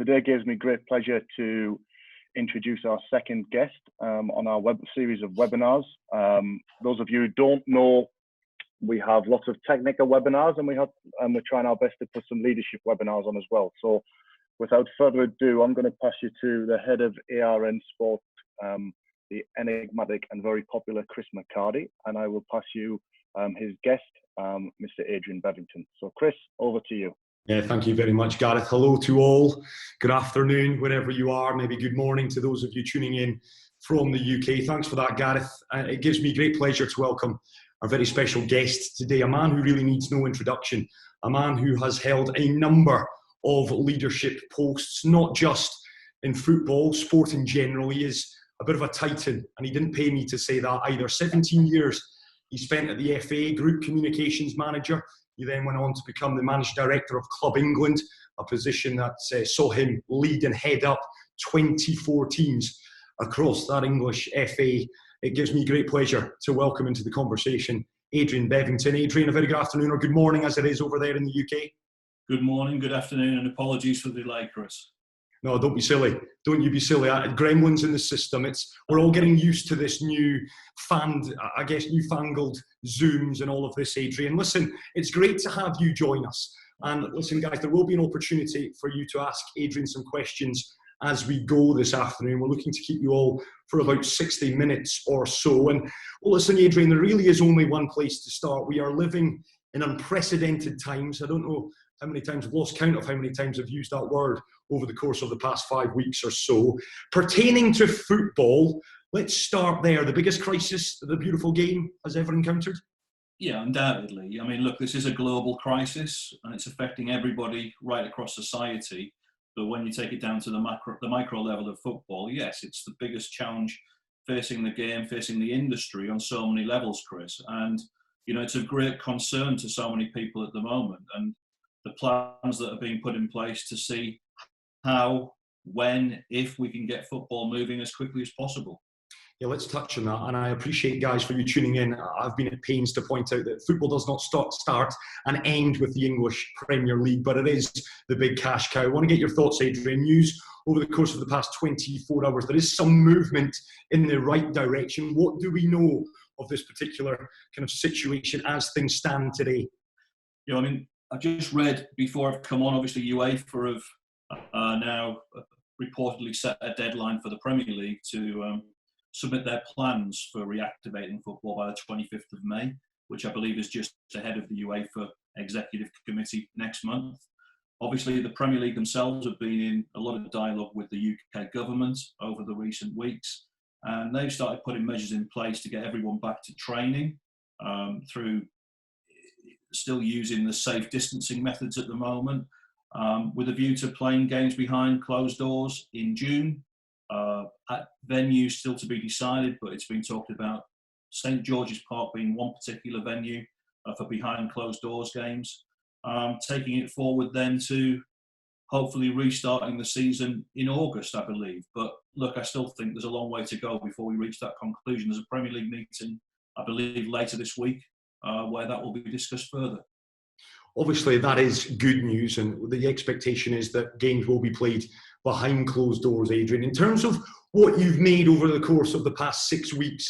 today gives me great pleasure to introduce our second guest on our series of webinars. Those of you who don't know, we have lots of technical webinars, and we're trying our best to put some leadership webinars on as well. So without further ado, I'm going to pass you to the head of ARN Sport, the enigmatic and very popular Chris McHardy, and I will pass you his guest, Mr. Adrian Bevington. So Chris, over to you. Yeah, thank you very much, Gareth. Hello to all. Good afternoon, wherever you are. Maybe good morning to those of you tuning in from the UK. Thanks for that, Gareth. It gives me great pleasure to welcome our very special guest today, a man who really needs no introduction, a man who has held a number of leadership posts, not just in football, sport in general. He is a bit of a titan, and he didn't pay me to say that either. 17 years he spent at the FA, Group Communications Manager. He then went on to become the Managing Director of Club England, a position that saw him lead and head up 24 teams across that English FA. It gives me great pleasure to welcome into the conversation Adrian Bevington. Adrian, a very good afternoon, or good morning as it is over there in the UK. Good morning, good afternoon, and apologies for the delay, Chris. No, don't be silly. Don't you be silly. Gremlins in the system. We're all getting used to this newfangled Zooms and all of this, Adrian. Listen, it's great to have you join us. And listen, guys, there will be an opportunity for you to ask Adrian some questions as we go this afternoon. We're looking to keep you all for about 60 minutes or so. And well, listen, Adrian, there really is only one place to start. We are living in unprecedented times. I don't know how many times, I've lost count of how many times I've used that word over the course of the past 5 weeks or so. Pertaining to football, let's start there. The biggest crisis the beautiful game has ever encountered? Yeah, undoubtedly. I mean, look, this is a global crisis, and it's affecting everybody right across society. But when you take it down to the micro level of football, yes, it's the biggest challenge facing the game, facing the industry on so many levels, Chris. And, you know, it's of great concern to so many people at the moment. And the plans that are being put in place to see how, when, if we can get football moving as quickly as possible. Yeah, let's touch on that. And I appreciate, guys, for you tuning in. I've been at pains to point out that football does not start and end with the English Premier League, but it is the big cash cow. I want to get your thoughts, Adrian. News over the course of the past 24 hours. There is some movement in the right direction. What do we know of this particular kind of situation as things stand today? You know, I mean, I just read before I've come on, obviously UEFA have now reportedly set a deadline for the Premier League to submit their plans for reactivating football by the 25th of May, which I believe is just ahead of the UEFA Executive Committee next month. Obviously, the Premier League themselves have been in a lot of dialogue with the UK government over the recent weeks, and they've started putting measures in place to get everyone back to training through still using the safe distancing methods at the moment, with a view to playing games behind closed doors in June. At venues still to be decided, but it's been talked about St George's Park being one particular venue for behind closed doors games. Taking it forward then to hopefully restarting the season in August, I believe. But look, I still think there's a long way to go before we reach that conclusion. There's a Premier League meeting, I believe, later this week, where that will be discussed further. Obviously, that is good news, and the expectation is that games will be played behind closed doors, Adrian. In terms of what you've made over the course of the past 6 weeks,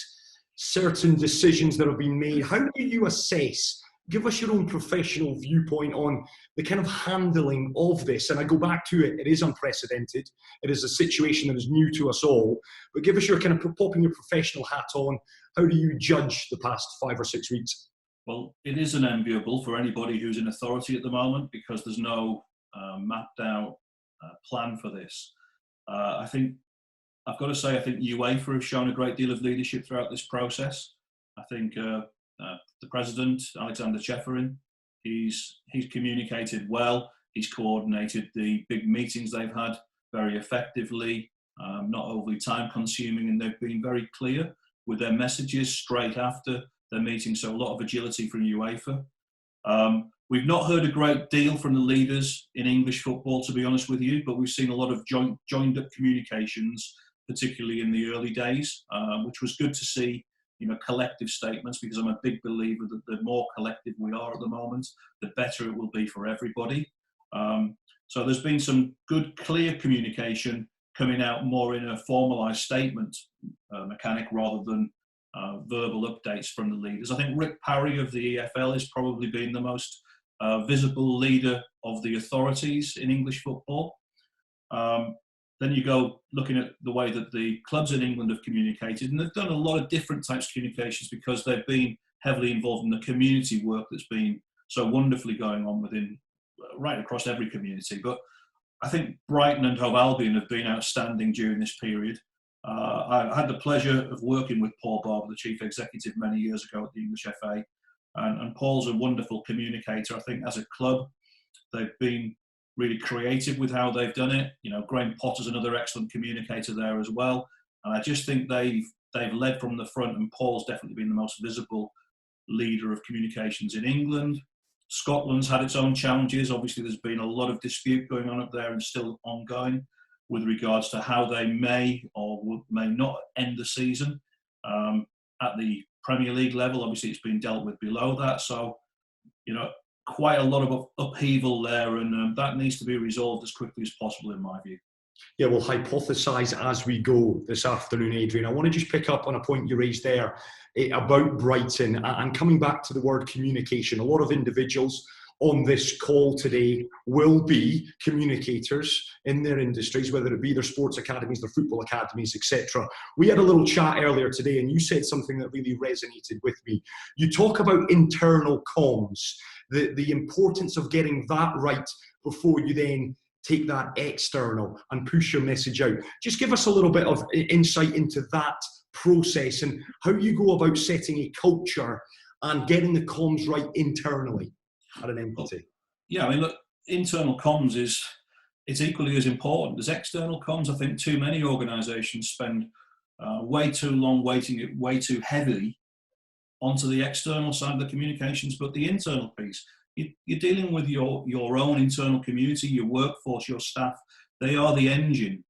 certain decisions that have been made, how do you assess, give us your own professional viewpoint on the kind of handling of this? And I go back to it, it is unprecedented. It is a situation that is new to us all. But give us your kind of popping your professional hat on. How do you judge the past 5 or 6 weeks? Well, it is unenviable for anybody who's in authority at the moment because there's no mapped out plan for this. I think UEFA have shown a great deal of leadership throughout this process. I think the president, Alexander Cheferin, he's communicated well. He's coordinated the big meetings they've had very effectively, not overly time consuming, and they've been very clear with their messages straight after their meeting. So a lot of agility from UEFA. We've not heard a great deal from the leaders in English football, to be honest with you, but we've seen a lot of joined up communications, particularly in the early days, which was good to see, you know, collective statements, because I'm a big believer that the more collective we are at the moment, the better it will be for everybody. So there's been some good, clear communication coming out more in a formalised statement mechanic rather than verbal updates from the leaders. I think Rick Parry of the EFL has probably been the most visible leader of the authorities in English football. Then you go looking at the way that the clubs in England have communicated, and they've done a lot of different types of communications because they've been heavily involved in the community work that's been so wonderfully going on within right across every community. But I think Brighton and Hove Albion have been outstanding during this period. I had the pleasure of working with Paul Barber, the chief executive, many years ago at the English FA, and Paul's a wonderful communicator. I think as a club, they've been really creative with how they've done it. You know, Graham Potter's another excellent communicator there as well. And I just think they've led from the front, and Paul's definitely been the most visible leader of communications in England. Scotland's had its own challenges. Obviously, there's been a lot of dispute going on up there and still ongoing with regards to how they may or may not end the season. At the Premier League level, obviously, it's been dealt with below that. So, you know, quite a lot of upheaval there, and that needs to be resolved as quickly as possible, in my view. Yeah, we'll hypothesise as we go this afternoon, Adrian. I want to just pick up on a point you raised there about Brighton and coming back to the word communication. A lot of individuals on this call today will be communicators in their industries, whether it be their sports academies, their football academies, etc. We had a little chat earlier today, and you said something that really resonated with me. You talk about internal comms, the importance of getting that right before you then take that external and push your message out. Just give us a little bit of insight into that process and how you go about setting a culture and getting the comms right internally at an entity. Yeah, I mean, look, internal comms is equally as important as external comms. I think too many organisations spend way too long weighting it way too heavily onto the external side of the communications, but the internal piece, you're dealing with your own internal community, your workforce, your staff. They are the engine.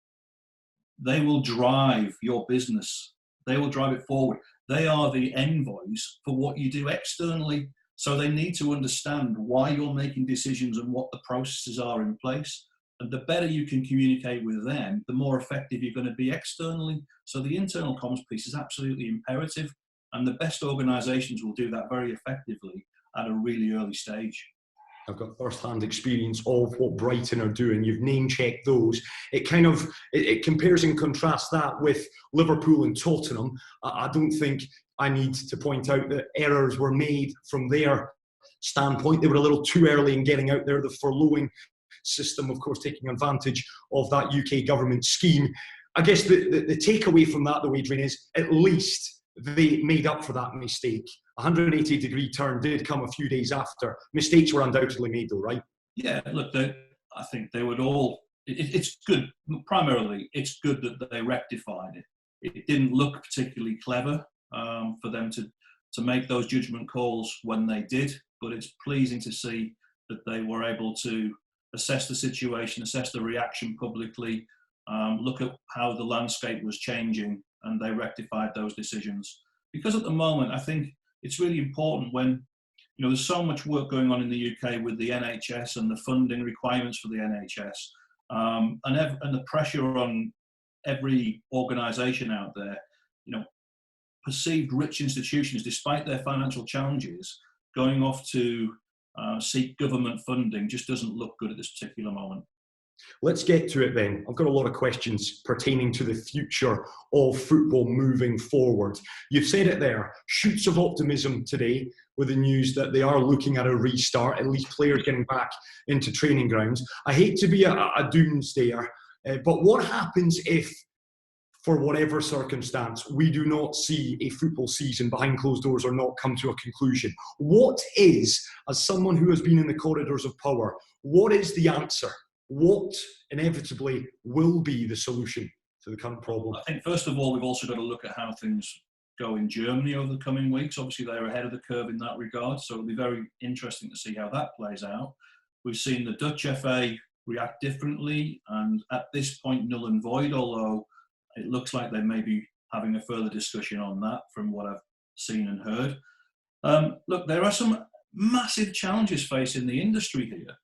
They will drive your business. They will drive it forward. They are the envoys for what you do externally. So they need to understand why you're making decisions and what the processes are in place. And the better you can communicate with them, the more effective you're going to be externally. So the internal comms piece is absolutely imperative. And the best organisations will do that very effectively at a really early stage. I've got first-hand experience of what Brighton are doing. You've name-checked those. It compares and contrasts that with Liverpool and Tottenham. I don't think I need to point out that errors were made from their standpoint. They were a little too early in getting out there. The furloughing system, of course, taking advantage of that UK government scheme. I guess the takeaway from that, though, Adrian, is at least they made up for that mistake. 180-degree turn did come a few days after. Mistakes were undoubtedly made, though, right? Yeah, look, I think they would all... It's good. Primarily, it's good that they rectified it. It didn't look particularly clever for them to make those judgment calls when they did, but it's pleasing to see that they were able to assess the situation, assess the reaction publicly, look at how the landscape was changing, and they rectified those decisions. Because at the moment, I think it's really important when, you know, there's so much work going on in the UK with the NHS and the funding requirements for the NHS, and the pressure on every organisation out there. You know, perceived rich institutions, despite their financial challenges, going off to seek government funding just doesn't look good at this particular moment. Let's get to it then. I've got a lot of questions pertaining to the future of football moving forward. You've said it there, shoots of optimism today with the news that they are looking at a restart, at least players getting back into training grounds. I hate to be a doomsdayer, but what happens if, for whatever circumstance, we do not see a football season behind closed doors or not come to a conclusion? What is, as someone who has been in the corridors of power, what is the answer? What inevitably will be the solution to the current problem? I think, first of all, we've also got to look at how things go in Germany over the coming weeks. Obviously, they're ahead of the curve in that regard, so it'll be very interesting to see how that plays out. We've seen the Dutch FA react differently, and at this point, null and void, although it looks like they may be having a further discussion on that from what I've seen and heard. Look, there are some massive challenges facing the industry here.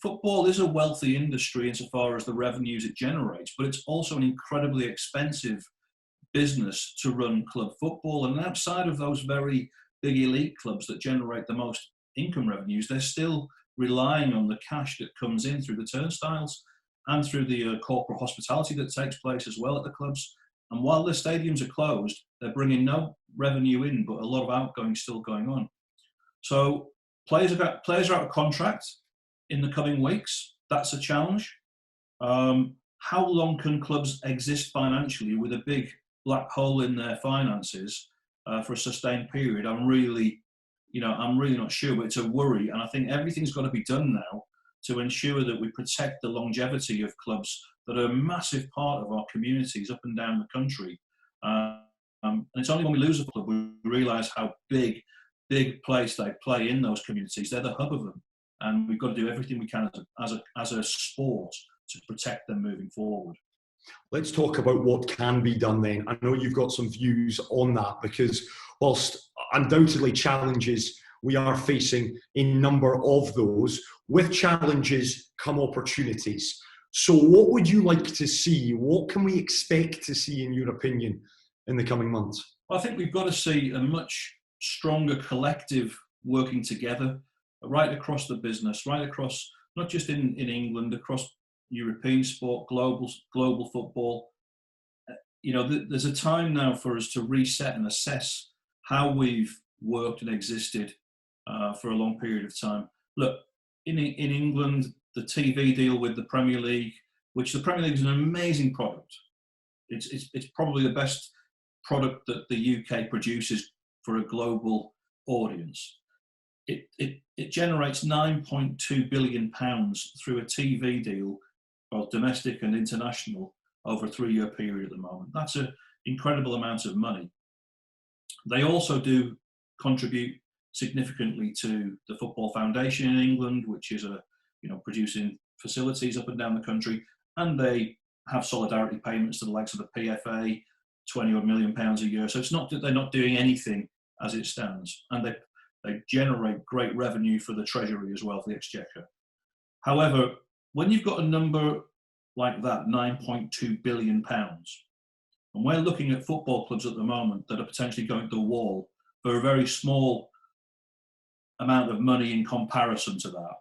football is a wealthy industry insofar as the revenues it generates, but it's also an incredibly expensive business to run club football. And outside of those very big elite clubs that generate the most income revenues, they're still relying on the cash that comes in through the turnstiles and through the corporate hospitality that takes place as well at the clubs. And while the stadiums are closed, they're bringing no revenue in, but a lot of outgoing still going on. So players are out of contract in the coming weeks. That's a challenge. How long can clubs exist financially with a big black hole in their finances for a sustained period? I'm really not sure, but it's a worry. And I think everything's got to be done now to ensure that we protect the longevity of clubs that are a massive part of our communities up and down the country. And it's only when we lose a club we realise how big place they play in those communities. They're the hub of them, and we've got to do everything we can as a sport to protect them moving forward. Let's talk about what can be done then. I know you've got some views on that, because whilst undoubtedly challenges we are facing a number of those, with challenges come opportunities. So what would you like to see? What can we expect to see, in your opinion, in the coming months? Well, I think we've got to see a much stronger collective working together right across the business, right across, not just in England, across European sport, global football. There's a time now for us to reset and assess how we've worked and existed for a long period of time. Look, in England, the TV deal with the Premier League, which the Premier League is an amazing product. It's probably the best product that the UK produces for a global audience. It generates £9.2 billion through a TV deal, both domestic and international, over a 3-year period at the moment. That's an incredible amount of money. They also do contribute significantly to the Football Foundation in England, which is producing facilities up and down the country, and they have solidarity payments to the likes of the PFA, £20 million a year. So it's not that they're not doing anything as it stands, and they generate great revenue for the Treasury as well, for the Exchequer. However, when you've got a number like that, £9.2 billion, and we're looking at football clubs at the moment that are potentially going to the wall for a very small amount of money in comparison to that,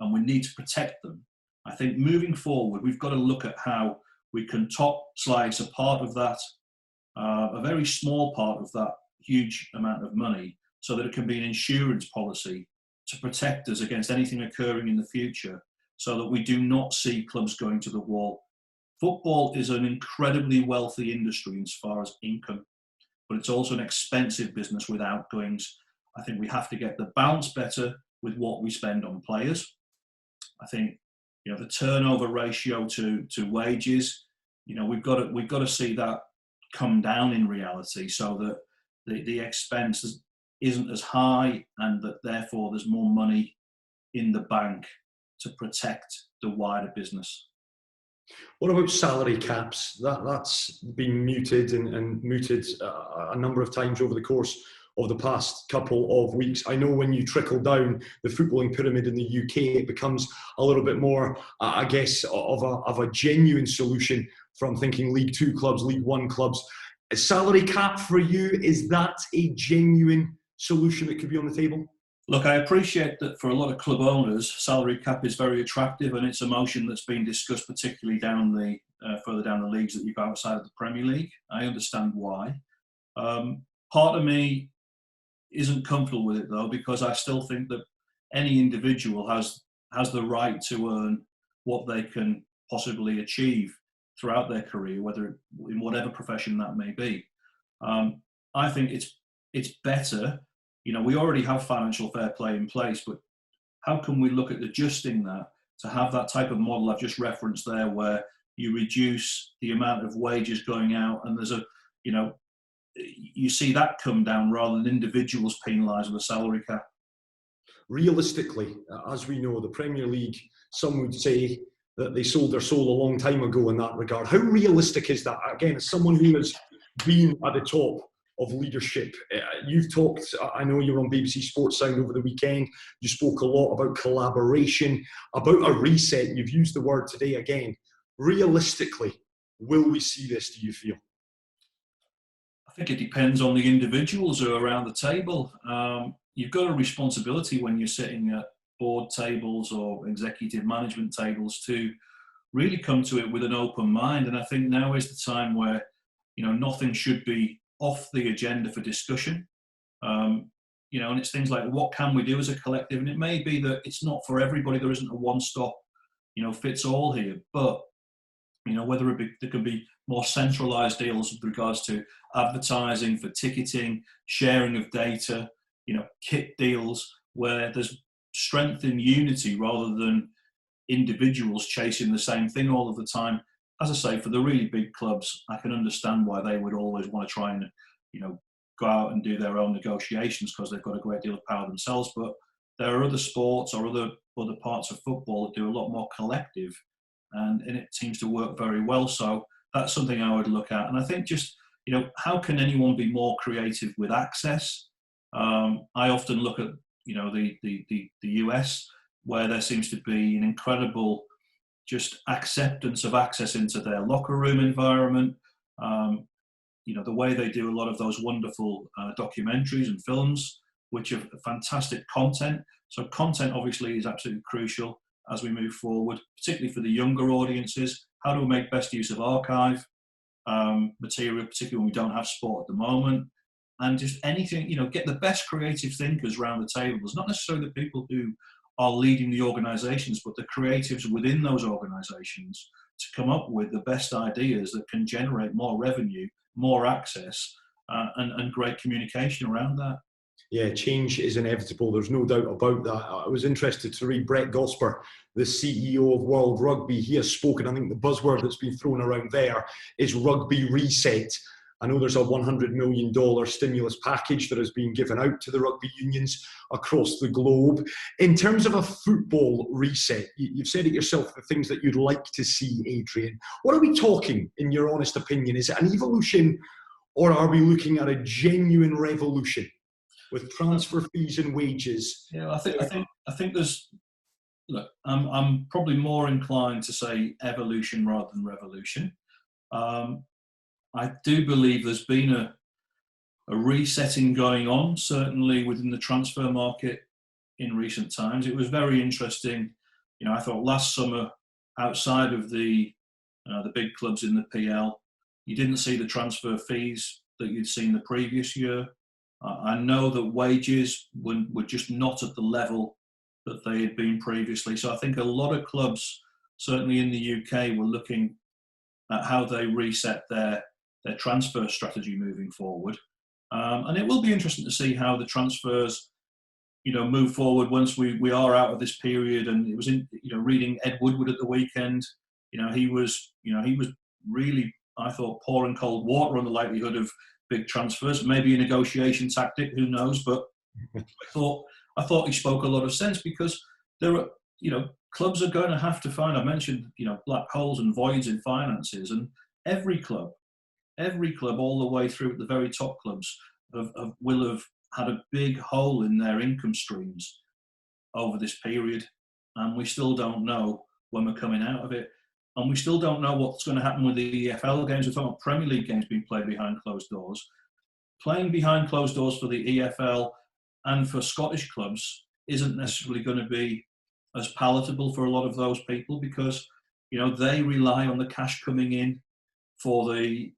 and we need to protect them. I think moving forward, we've got to look at how we can slice a part of that, a very small part of that huge amount of money, so that it can be an insurance policy to protect us against anything occurring in the future, so that we do not see clubs going to the wall. Football is an incredibly wealthy industry as far as income, but it's also an expensive business with outgoings. I think we have to get the balance better with what we spend on players. I think the turnover ratio to wages, we've got to see that come down in reality, so that the expense isn't as high, and that therefore there's more money in the bank to protect the wider business. What about salary caps? That's been muted and mooted a number of times over the course of the past couple of weeks. I know when you trickle down the footballing pyramid in the UK, it becomes a little bit more, I guess, of a genuine solution from thinking League Two clubs, League One clubs. A salary cap for you, is that a genuine solution that could be on the table? Look, I appreciate that for a lot of club owners, salary cap is very attractive, and it's a motion that's been discussed particularly further down the leagues that you go outside of the Premier League. I understand why. Part of me isn't comfortable with it though, because I still think that any individual has the right to earn what they can possibly achieve throughout their career, whether in whatever profession that may be. I think it's better. We already have financial fair play in place, but how can we look at adjusting that to have that type of model I've just referenced there, where you reduce the amount of wages going out, and there's you see that come down rather than individuals penalised with a salary cap? Realistically, as we know, the Premier League, some would say that they sold their soul a long time ago in that regard. How realistic is that? Again, as someone who has been at the top of leadership. You've talked, I know you were on BBC Sports Sound over the weekend, you spoke a lot about collaboration, about a reset. You've used the word today again. Realistically, will we see this, do you feel? I think it depends on the individuals who are around the table. You've got a responsibility when you're sitting at board tables or executive management tables to really come to it with an open mind. And I think now is the time where, nothing should be off the agenda for discussion. And it's things like, what can we do as a collective? And it may be that it's not for everybody. There isn't a one-stop, fits all here. But, whether there could be more centralized deals with regards to advertising, for ticketing, sharing of data, kit deals, where there's strength in unity rather than individuals chasing the same thing all of the time. As I say, for the really big clubs, I can understand why they would always want to try and, go out and do their own negotiations because they've got a great deal of power themselves. But there are other sports or other parts of football that do a lot more collective, and it seems to work very well. So that's something I would look at. And I think just, how can anyone be more creative with access? I often look at, the US, where there seems to be an incredible just acceptance of access into their locker room environment. The way they do a lot of those wonderful documentaries and films, which are fantastic content. So content obviously is absolutely crucial as we move forward, particularly for the younger audiences. How do we make best use of archive material, particularly when we don't have sport at the moment? And just anything, get the best creative thinkers around the tables, not necessarily the people who are leading the organisations, but the creatives within those organisations to come up with the best ideas that can generate more revenue, more access, and great communication around that. Yeah, change is inevitable. There's no doubt about that. I was interested to read Brett Gosper, the CEO of World Rugby. He has spoken, I think the buzzword that's been thrown around there is rugby reset. I know there's a $100 million stimulus package that has been given out to the rugby unions across the globe. In terms of a football reset, you've said it yourself, the things that you'd like to see, Adrian. What are we talking, in your honest opinion? Is it an evolution, or are we looking at a genuine revolution with transfer fees and wages? Yeah, I think there's. Look, I'm probably more inclined to say evolution rather than revolution. I do believe there's been a resetting going on, certainly within the transfer market in recent times. It was very interesting. I thought last summer, outside of the big clubs in the PL, you didn't see the transfer fees that you'd seen the previous year. I know that wages were just not at the level that they had been previously. So I think a lot of clubs, certainly in the UK, were looking at how they reset their transfer strategy moving forward. And it will be interesting to see how the transfers, move forward once we are out of this period. And it was reading Ed Woodward at the weekend. He was really, I thought, pouring cold water on the likelihood of big transfers, maybe a negotiation tactic, who knows? But I thought he spoke a lot of sense, because there are, clubs are going to have to find. I mentioned, black holes and voids in finances, and every club all the way through at the very top clubs will have had a big hole in their income streams over this period, and we still don't know when we're coming out of it. And we still don't know what's going to happen with the EFL games. We're talking about Premier League games being played behind closed doors. Playing behind closed doors for the EFL and for Scottish clubs isn't necessarily going to be as palatable for a lot of those people, because they rely on the cash coming in for the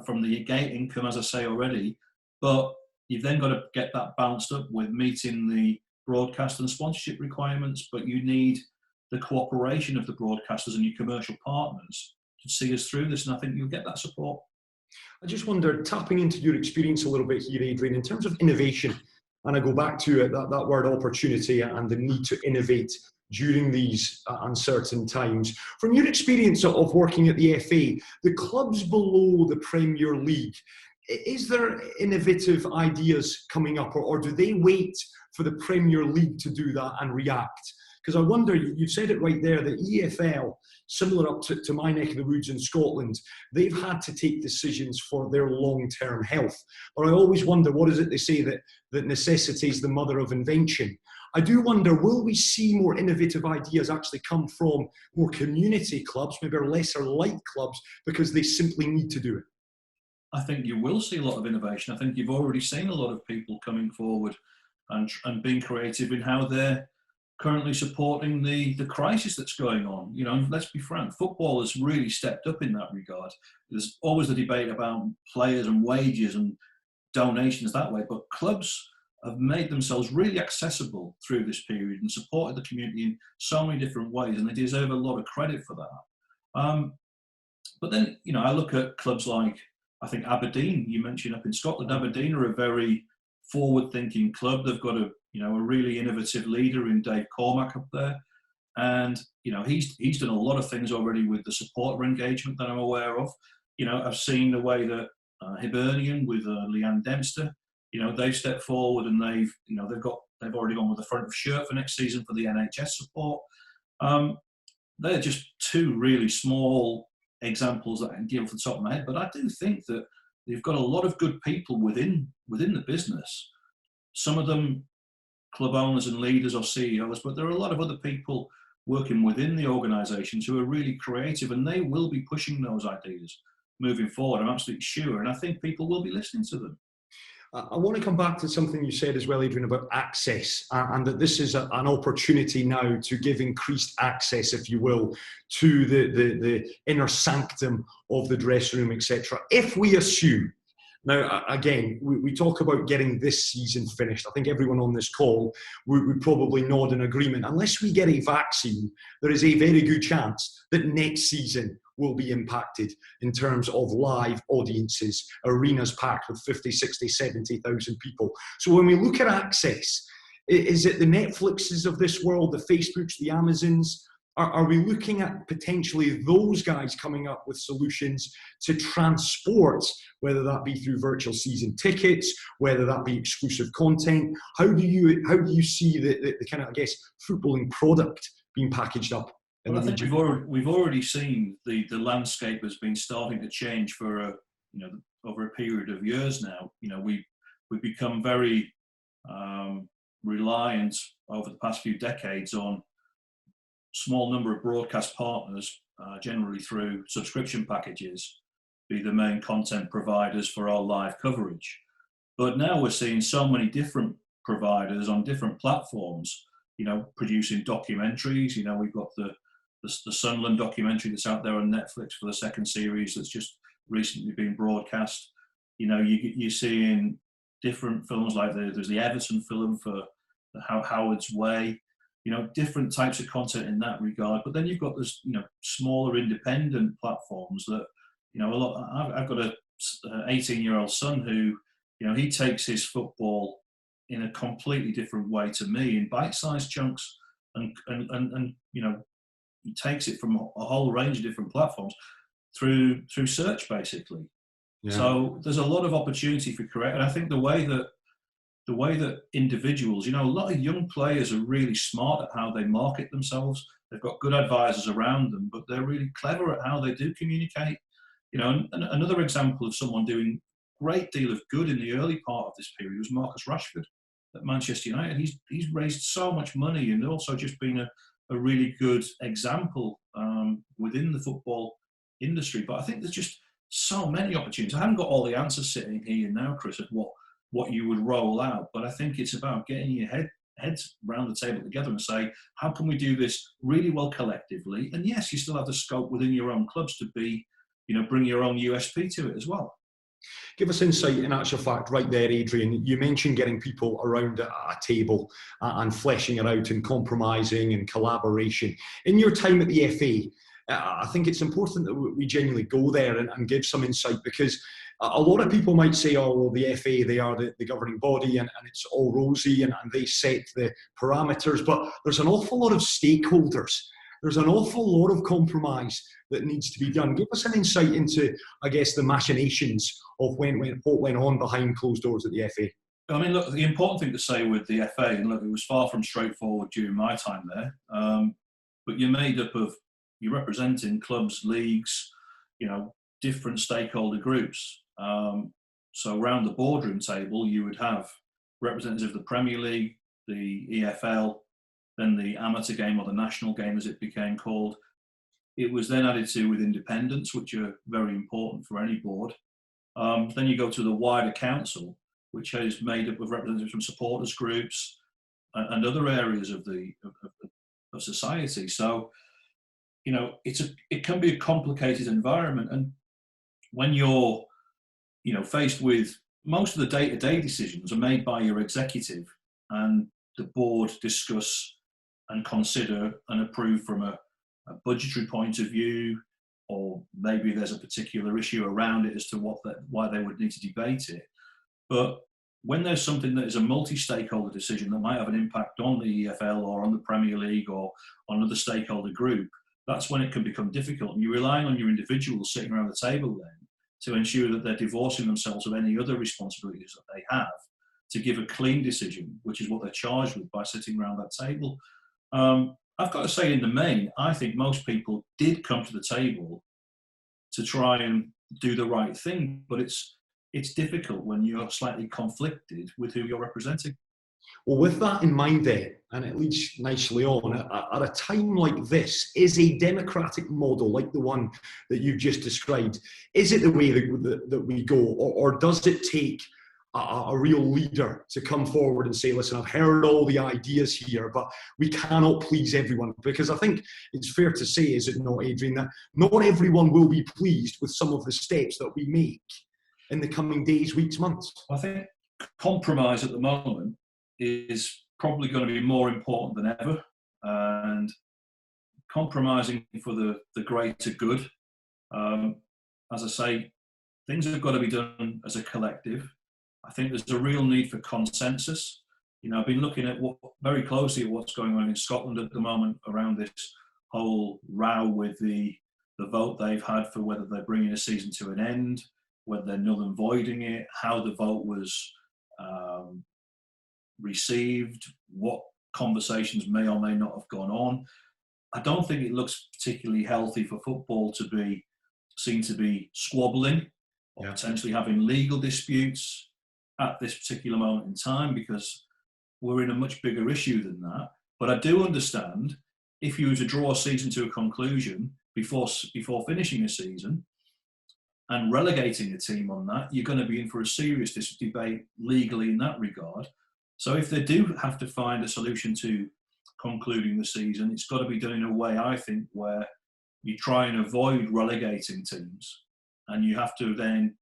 from the gate income, as I say already. But you've then got to get that balanced up with meeting the broadcast and sponsorship requirements. But you need the cooperation of the broadcasters and your commercial partners to see us through this, and I think you'll get that support. I just wonder, tapping into your experience a little bit here, Adrian, in terms of innovation, and I go back to it, that word opportunity and the need to innovate during these uncertain times. From your experience of working at the FA, the clubs below the Premier League, is there innovative ideas coming up, or do they wait for the Premier League to do that and react? Because I wonder, you've said it right there, the EFL, similar up to my neck of the woods in Scotland, they've had to take decisions for their long-term health. But I always wonder, what is it they say, that necessity is the mother of invention? I do wonder, will we see more innovative ideas actually come from more community clubs, maybe lesser light clubs, because they simply need to do it? I think you will see a lot of innovation. I think you've already seen a lot of people coming forward and being creative in how they're currently supporting the crisis that's going on. You know, let's be frank, football has really stepped up in that regard. There's always the debate about players and wages and donations that way, but clubs have made themselves really accessible through this period and supported the community in so many different ways, and they deserve a lot of credit for that. But then, you know, I look at clubs like, I think Aberdeen, you mentioned up in Scotland. Aberdeen are a very forward-thinking club. They've got a really innovative leader in Dave Cormack up there, and you know he's done a lot of things already with the supporter engagement that I'm aware of. You know, I've seen the way that Hibernian with Leanne Dempster, you know, they've stepped forward and they've already gone with the front of shirt for next season for the NHS support. They're just two really small examples that I can give off the top of my head, but I do think that they've got a lot of good people within the business. Some of them club owners and leaders or CEOs, but there are a lot of other people working within the organisations who are really creative, and they will be pushing those ideas moving forward. I'm absolutely sure, and I think people will be listening to them. I want to come back to something you said as well, Adrian, about access, and that this is an opportunity now to give increased access, if you will, to the inner sanctum of the dressing room, etc. If we assume, now again, we talk about getting this season finished. I think everyone on this call would probably nod in agreement. Unless we get a vaccine, there is a very good chance that next season will be impacted in terms of live audiences, arenas packed with 50, 60, 70,000 people. So when we look at access, is it the Netflixes of this world, the Facebooks, the Amazons? Are we looking at potentially those guys coming up with solutions to transport, whether that be through virtual season tickets, whether that be exclusive content? How do you see the kind of, I guess, footballing product being packaged up? Well, I think we've already seen the landscape has been starting to change for over a period of years now. You know, we've become very reliant over the past few decades on small number of broadcast partners, generally through subscription packages, be the main content providers for our live coverage. But now we're seeing so many different providers on different platforms, you know, producing documentaries. You know, we've got the Sunderland documentary that's out there on Netflix for the second series that's just recently been broadcast. You know, you're seeing different films like there's the Everton film for Howard's Way. You know, different types of content in that regard. But then you've got this, you know, smaller independent platforms that, you know, I've got a 18-year-old son who, you know, he takes his football in a completely different way to me in bite-sized chunks, and you know, he takes it from a whole range of different platforms through search, basically. Yeah. So there's a lot of opportunity for creative. And I think the way that individuals, you know, a lot of young players are really smart at how they market themselves. They've got good advisors around them, but they're really clever at how they do communicate. You know, and another example of someone doing a great deal of good in the early part of this period was Marcus Rashford at Manchester United. He's raised so much money and also just been a really good example within the football industry. But I think there's just so many opportunities. I haven't got all the answers sitting here now, Chris, of what you would roll out, but I think it's about getting your heads around the table together and say, how can we do this really well collectively? And yes, you still have the scope within your own clubs to be, you know, bring your own USP to it as well. Give us insight in actual fact right there, Adrian. You mentioned getting people around a table and fleshing it out and compromising and collaboration. In your time at the FA, I think it's important that we genuinely go there and give some insight, because a lot of people might say, oh, well, the FA, they are the governing body and it's all rosy and they set the parameters, but there's an awful lot of stakeholders. There's an awful lot of compromise that needs to be done. Give us an insight into, I guess, the machinations of what went on behind closed doors at the FA. I mean, look, the important thing to say with the FA, and look, it was far from straightforward during my time there, but you're representing clubs, leagues, different stakeholder groups. So around the boardroom table, you would have representatives of the Premier League, the EFL, then the amateur game or the national game as it became called. It was then added to with independents, which are very important for any board. Then you go to the wider council, which is made up of representatives from supporters groups and other areas of society. So, it can be a complicated environment. And when you're, faced with most of the day-to-day decisions are made by your executive, and the board discuss and consider and approve from a budgetary point of view, or maybe there's a particular issue around it as to why they would need to debate it. But when there's something that is a multi-stakeholder decision that might have an impact on the EFL or on the Premier League or on another stakeholder group, that's when it can become difficult. And you're relying on your individuals sitting around the table then to ensure that they're divorcing themselves of any other responsibilities that they have to give a clean decision, which is what they're charged with by sitting around that table. I've got to say, in the main, I think most people did come to the table to try and do the right thing, but it's difficult when you're slightly conflicted with who you're representing. Well, with that in mind then, and it leads nicely on, at a time like this, is a democratic model like the one that you've just described, is it the way that we go, or does it take a real leader to come forward and say, listen, I've heard all the ideas here, but we cannot please everyone? Because I think it's fair to say, is it not, Adrian, that not everyone will be pleased with some of the steps that we make in the coming days, weeks, months? I think compromise at the moment is probably going to be more important than ever, and compromising for the greater good. As I say, things have got to be done as a collective. I think there's a real need for consensus. I've been looking at very closely at what's going on in Scotland at the moment around this whole row with the vote they've had for whether they're bringing a season to an end, whether they're null and voiding it, how the vote was received, what conversations may or may not have gone on. I don't think it looks particularly healthy for football to be seen to be squabbling or potentially having legal disputes at this particular moment in time, because we're in a much bigger issue than that. But I do understand if you were to draw a season to a conclusion before finishing a season and relegating a team on that, you're going to be in for a serious debate legally in that regard. So if they do have to find a solution to concluding the season, it's got to be done in a way, I think, where you try and avoid relegating teams, and you have to then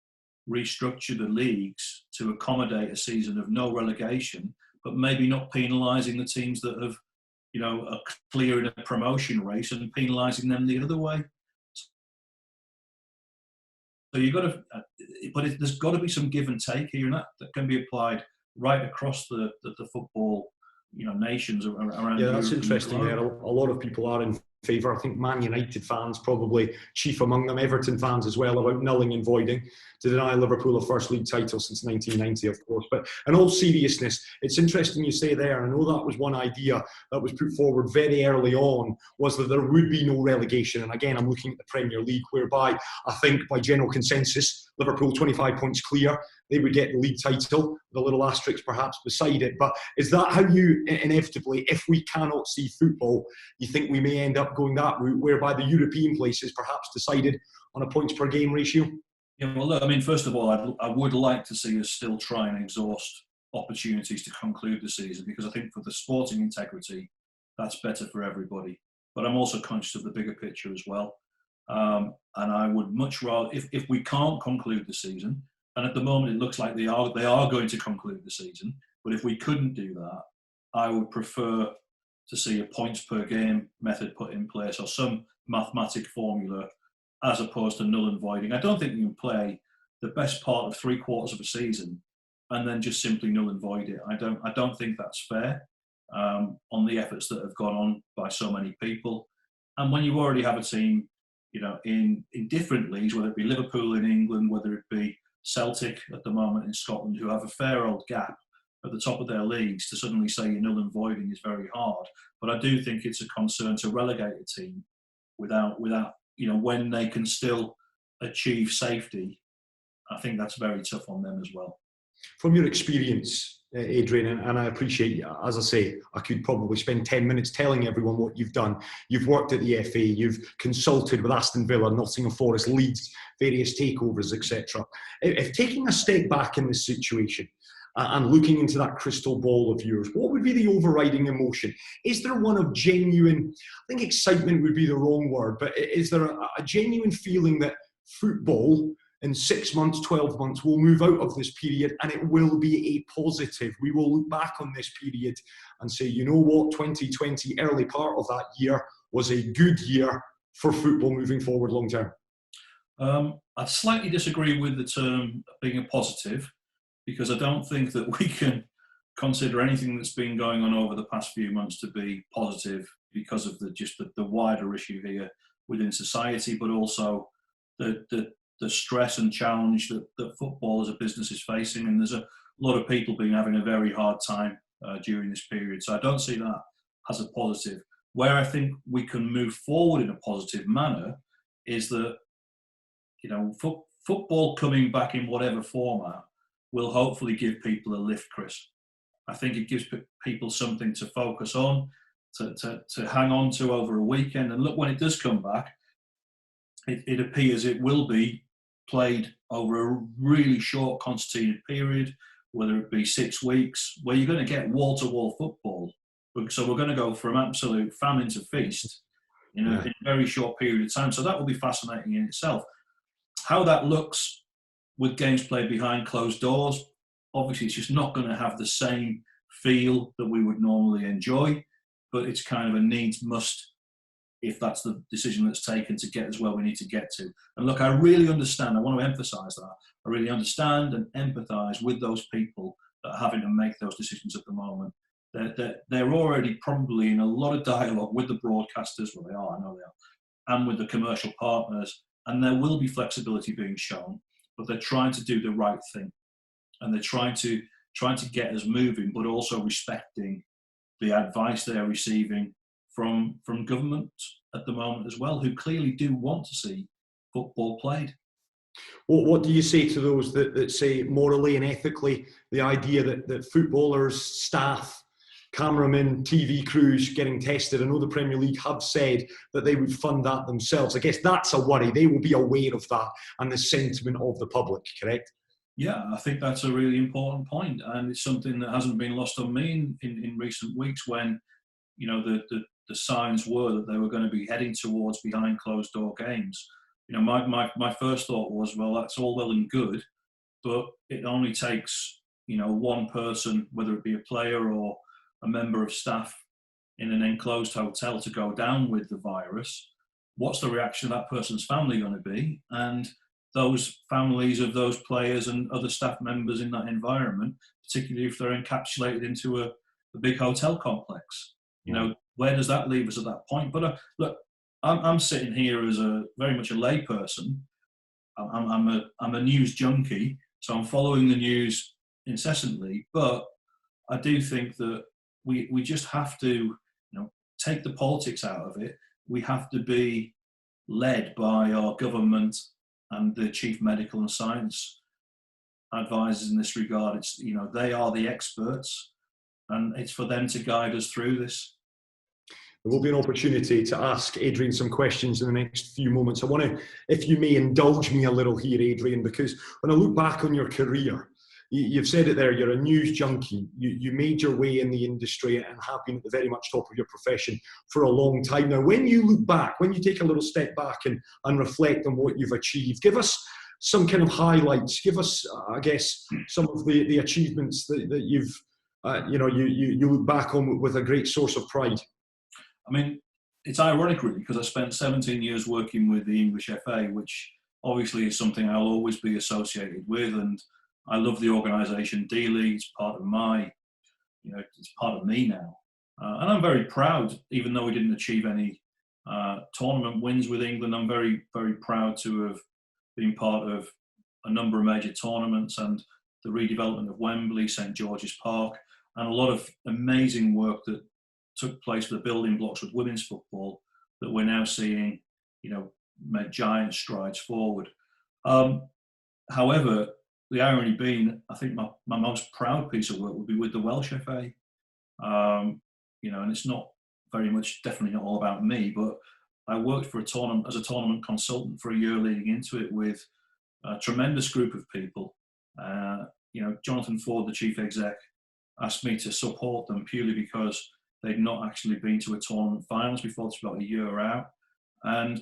restructure the leagues to accommodate a season of no relegation, but maybe not penalising the teams that have, are clear in a promotion race and penalising them the other way. So you've got to, there's got to be some give and take here, and that can be applied right across the football, nations around. Yeah, that's interesting. There, a lot of people are in favour. I think Man United fans probably chief among them, Everton fans as well, about nulling and voiding to deny Liverpool a first league title since 1990, of course. But in all seriousness, it's interesting you say there, and I know that was one idea that was put forward very early on, was that there would be no relegation. And again, I'm looking at the Premier League, whereby I think by general consensus, Liverpool 25 points clear, they would get the league title, with a little asterisk perhaps beside it. But is that how you inevitably, if we cannot see football, you think we may end up going that route, whereby the European place is perhaps decided on a points per game ratio? Yeah, well, look, I mean, first of all, I would like to see us still try and exhaust opportunities to conclude the season, because I think for the sporting integrity, that's better for everybody. But I'm also conscious of the bigger picture as well. And I would much rather, if we can't conclude the season, and at the moment it looks like they are going to conclude the season, but if we couldn't do that, I would prefer to see a points per game method put in place, or some mathematic formula, as opposed to null and voiding. I don't think you can play the best part of 3/4 of a season and then just simply null and void it. I don't think that's fair on the efforts that have gone on by so many people. And when you already have a team, in different leagues, whether it be Liverpool in England, whether it be Celtic at the moment in Scotland, who have a fair old gap at the top of their leagues, to suddenly say you're null and voiding is very hard. But I do think it's a concern to relegate a team without when they can still achieve safety. I think that's very tough on them as well. From your experience, Adrian, and I appreciate, as I say, I could probably spend 10 minutes telling everyone what you've done. You've worked at the FA, you've consulted with Aston Villa, Nottingham Forest, Leeds, various takeovers, etc. If taking a step back in this situation and looking into that crystal ball of yours, what would be the overriding emotion? Is there one of genuine, I think excitement would be the wrong word, but is there a genuine feeling that football in 6 months, 12 months, we'll move out of this period and it will be a positive? We will look back on this period and say, you know what, 2020, early part of that year, was a good year for football moving forward long term. I slightly disagree with the term being a positive, because I don't think that we can consider anything that's been going on over the past few months to be positive, because of the wider issue here within society, but also the stress and challenge that football as a business is facing. And there's a lot of people been having a very hard time during this period. So I don't see that as a positive. Where I think we can move forward in a positive manner is that, football coming back in whatever format will hopefully give people a lift, Chris. I think it gives people something to focus on, to hang on to over a weekend. And look, when it does come back, it appears it will be played over a really short constituted period, whether it be 6 weeks, where you're going to get wall-to-wall football. So we're going to go from absolute famine to feast in a very short period of time. So that will be fascinating in itself. How that looks with games played behind closed doors, obviously it's just not going to have the same feel that we would normally enjoy, but it's kind of a needs must if that's the decision that's taken to get us where we need to get to. And look, I really understand, I want to emphasise that, I really understand and empathise with those people that are having to make those decisions at the moment. They're already probably in a lot of dialogue with the broadcasters, well they are, I know they are, and with the commercial partners, and there will be flexibility being shown, but they're trying to do the right thing, and they're trying to get us moving, but also respecting the advice they're receiving from government at the moment as well, who clearly do want to see football played. What do you say to those that say morally and ethically the idea that footballers, staff, cameramen, TV crews getting tested? I know the Premier League have said that they would fund that themselves. I guess that's a worry. They will be aware of that and the sentiment of the public, correct? Yeah, I think that's a really important point, and it's something that hasn't been lost on me in recent weeks, when the signs were that they were going to be heading towards behind closed door games. My first thought was, well, that's all well and good, but it only takes one person, whether it be a player or a member of staff in an enclosed hotel, to go down with the virus. What's the reaction of that person's family going to be? And those families of those players and other staff members in that environment, particularly if they're encapsulated into a big hotel complex. Where does that leave us at that point? But look, I'm sitting here as very much a layperson. I'm a news junkie, so I'm following the news incessantly. But I do think that we just have to, take the politics out of it. We have to be led by our government and the chief medical and science advisors in this regard. It's they are the experts, and it's for them to guide us through this. There will be an opportunity to ask Adrian some questions in the next few moments. I want to, if you may, indulge me a little here, Adrian, because when I look back on your career, you've said it there, you're a news junkie. You made your way in the industry and have been at the very much top of your profession for a long time now. When you look back, when you take a little step back and reflect on what you've achieved, give us some kind of highlights. Give us, I guess, some of the achievements that you've, you look back on with a great source of pride. I mean, it's ironic really, because I spent 17 years working with the English FA, which obviously is something I'll always be associated with, and I love the organisation dearly. It's part of it's part of me now. And I'm very proud, even though we didn't achieve any tournament wins with England, I'm very, very proud to have been part of a number of major tournaments, and the redevelopment of Wembley, St George's Park, and a lot of amazing work that took place for the building blocks with women's football that we're now seeing, make giant strides forward. However, the irony being, I think my most proud piece of work would be with the Welsh FA. And it's not very much, definitely not all about me, but I worked for a tournament as a tournament consultant for a year leading into it with a tremendous group of people. Jonathan Ford, the chief exec, asked me to support them purely because they'd not actually been to a tournament finals before. It's about a year out. And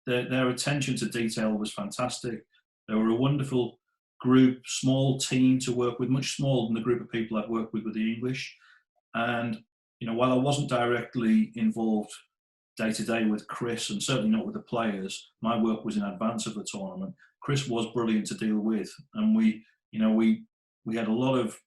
their attention to detail was fantastic. They were a wonderful group, small team to work with, much smaller than the group of people I'd worked with the English. And, while I wasn't directly involved day to day with Chris, and certainly not with the players, my work was in advance of the tournament. Chris was brilliant to deal with. And we had a lot of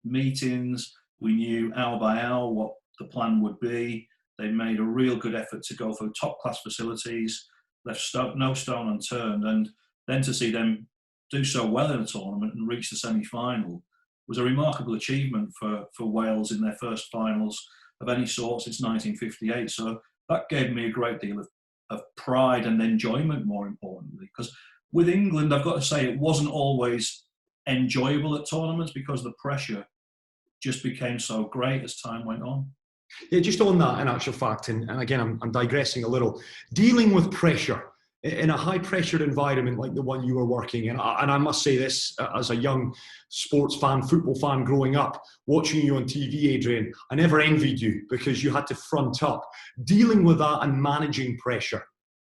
meetings. We knew hour by hour what the plan would be. They made a real good effort to go for top class facilities, left no stone unturned. And then to see them do so well in a tournament and reach the semi-final was a remarkable achievement for Wales in their first finals of any sort since 1958. So that gave me a great deal of pride and enjoyment, more importantly, because with England, I've got to say, it wasn't always enjoyable at tournaments because the pressure just became so great as time went on. Yeah, just on that, in actual fact, and again, I'm digressing a little, dealing with pressure in a high-pressured environment like the one you were working in, and I must say this, as a young sports fan, football fan growing up, watching you on TV, Adrian, I never envied you because you had to front up. Dealing with that and managing pressure,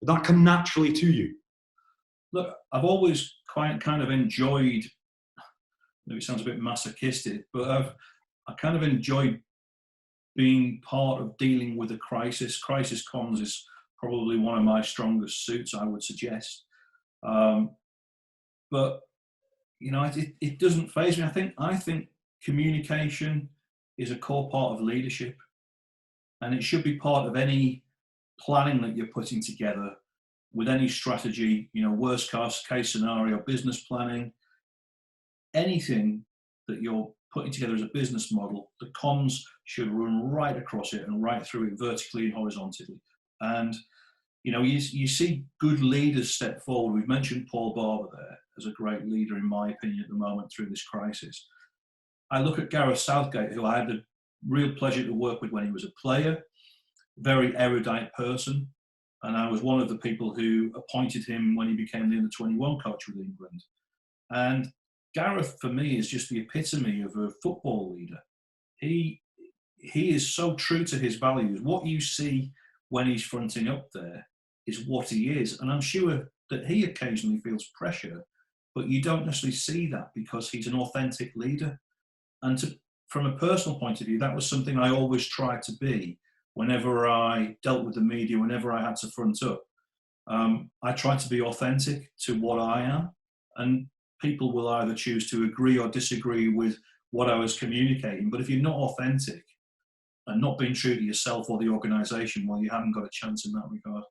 did that come naturally to you? Look, I've always quite kind of enjoyed, maybe it sounds a bit masochistic, but I kind of enjoyed being part of dealing with a crisis. Crisis comms is probably one of my strongest suits, I would suggest. But it doesn't faze me. I think communication is a core part of leadership, and it should be part of any planning that you're putting together with any strategy. Worst case scenario, business planning, anything that you're putting together as a business model, the comms should run right across it and right through it, vertically and horizontally. And you see good leaders step forward. We've mentioned Paul Barber there as a great leader, in my opinion, at the moment through this crisis. I look at Gareth Southgate, who I had the real pleasure to work with when he was a player, very erudite person, and I was one of the people who appointed him when he became the under-21 coach with England. And Gareth, for me, is just the epitome of a football leader. He is so true to his values. What you see when he's fronting up there is what he is. And I'm sure that he occasionally feels pressure, but you don't necessarily see that because he's an authentic leader. And from a personal point of view, that was something I always tried to be whenever I dealt with the media, whenever I had to front up. I tried to be authentic to what I am. And people will either choose to agree or disagree with what I was communicating. But if you're not authentic and not being true to yourself or the organisation, well, you haven't got a chance in that regard.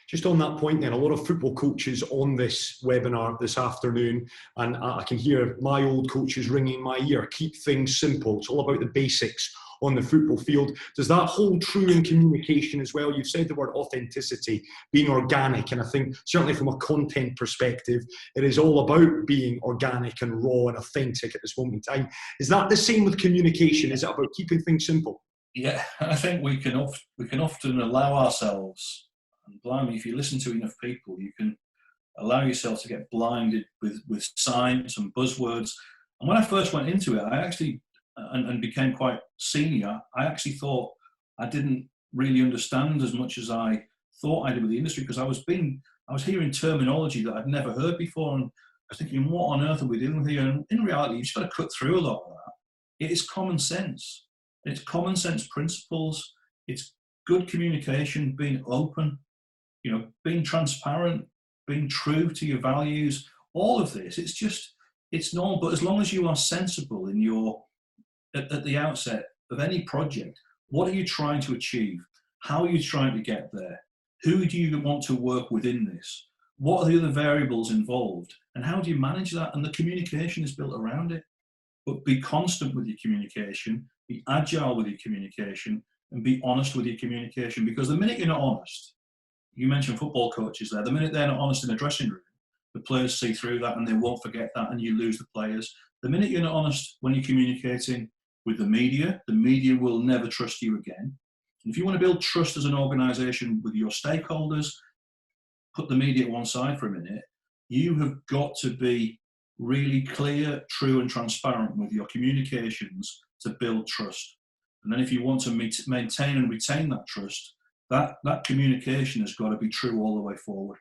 Just on that point then, a lot of football coaches on this webinar this afternoon, and I can hear my old coaches ringing in my ear, keep things simple. It's all about the basics on the football field. Does that hold true in communication as well? You've said the word authenticity, being organic, and I think certainly from a content perspective, it is all about being organic and raw and authentic at this moment in time. Is that the same with communication? Is it about keeping things simple? Yeah, I think we can often allow ourselves, and blimey, if you listen to enough people, you can allow yourself to get blinded with science and buzzwords. And when I first went into it, I actually, and became quite senior, I actually thought I didn't really understand as much as I thought I did with the industry, because I was hearing terminology that I'd never heard before, and I was thinking, what on earth are we dealing with here? And in reality, you've just got to cut through a lot of that. It is common sense. It's common sense principles. It's good communication, being open, being transparent, being true to your values. All of this, it's normal. But as long as you are sensible in at the outset of any project, what are you trying to achieve? How are you trying to get there? Who do you want to work within this? What are the other variables involved? And how do you manage that? And the communication is built around it. but be constant with your communication, be agile with your communication, and be honest with your communication. Because the minute you're not honest, you mentioned football coaches there, the minute they're not honest in the dressing room, the players see through that and they won't forget that, and you lose the players. The minute you're not honest when you're communicating with the media will never trust you again. And if you want to build trust as an organisation with your stakeholders, put the media to one side for a minute, you have got to be really clear, true and transparent with your communications to build trust. And then if you want to maintain and retain that trust, that communication has got to be true all the way forward.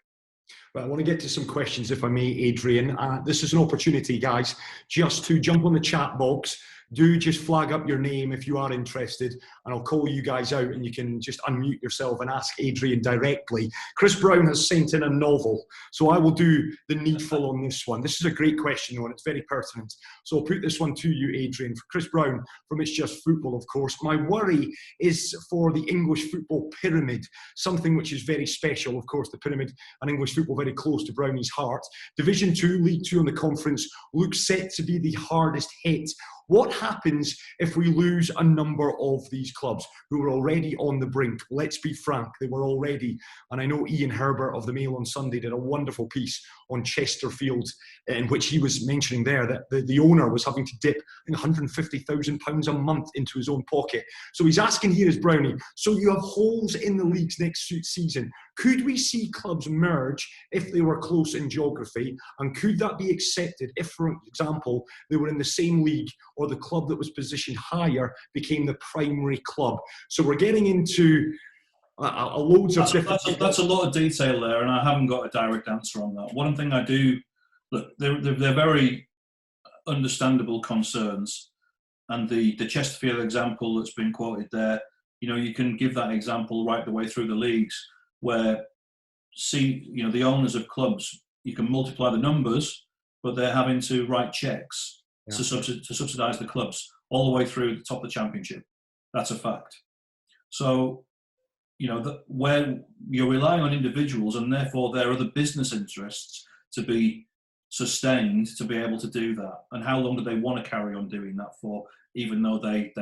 Well, I want to get to some questions, if I may, Adrian. This is an opportunity, guys, just to jump on the chat box. Do just flag up your name if you are interested, and I'll call you guys out and you can just unmute yourself and ask Adrian directly. Chris Brown has sent in a novel, so I will do the needful on this one. This is a great question, though, and it's very pertinent. So I'll put this one to you, Adrian. For Chris Brown from It's Just Football, of course. My worry is for the English football pyramid, something which is very special. Of course, the pyramid and English football very close to Brownie's heart. Division 2, League 2 on the conference looks set to be the hardest hit. What happens if we lose a number of these clubs who are already on the brink? Let's be frank, they were already. And I know Ian Herbert of the Mail on Sunday did a wonderful piece on Chesterfield, in which he was mentioning there that the owner was having to dip £150,000 a month into his own pocket. So he's asking here is Brownie, so you have holes in the leagues next season. Could we see clubs merge if they were close in geography? And could that be accepted if, for example, they were in the same league or the club that was positioned higher became the primary club? So we're getting into loads of different... That's a lot of detail there, and I haven't got a direct answer on that. One thing I do... Look, they're very understandable concerns. And the Chesterfield example that's been quoted there, you can give that example right the way through the leagues, where the owners of clubs, you can multiply the numbers, but they're having to write checks to subsidise the clubs all the way through the top of the championship. That's a fact. So, where you're relying on individuals and therefore their other business interests to be sustained to be able to do that. And how long do they want to carry on doing that for, even though they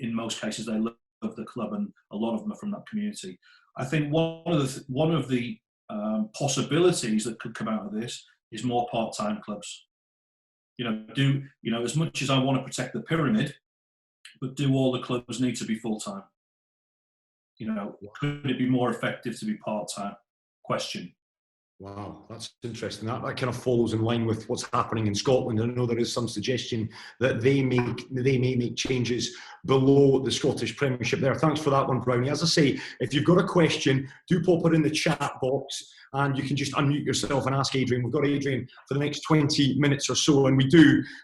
in most cases, they love the club, and a lot of them are from that community. I think one of the possibilities that could come out of this is more part-time clubs. As much as I want to protect the pyramid, but do all the clubs need to be full-time? Could it be more effective to be part-time? Question. Wow, that's interesting. That kind of follows in line with what's happening in Scotland. I know there is some suggestion that they may make changes below the Scottish Premiership there. Thanks for that one, Brownie. As I say, if you've got a question, do pop it in the chat box and you can just unmute yourself and ask Adrian. We've got Adrian for the next 20 minutes or so, and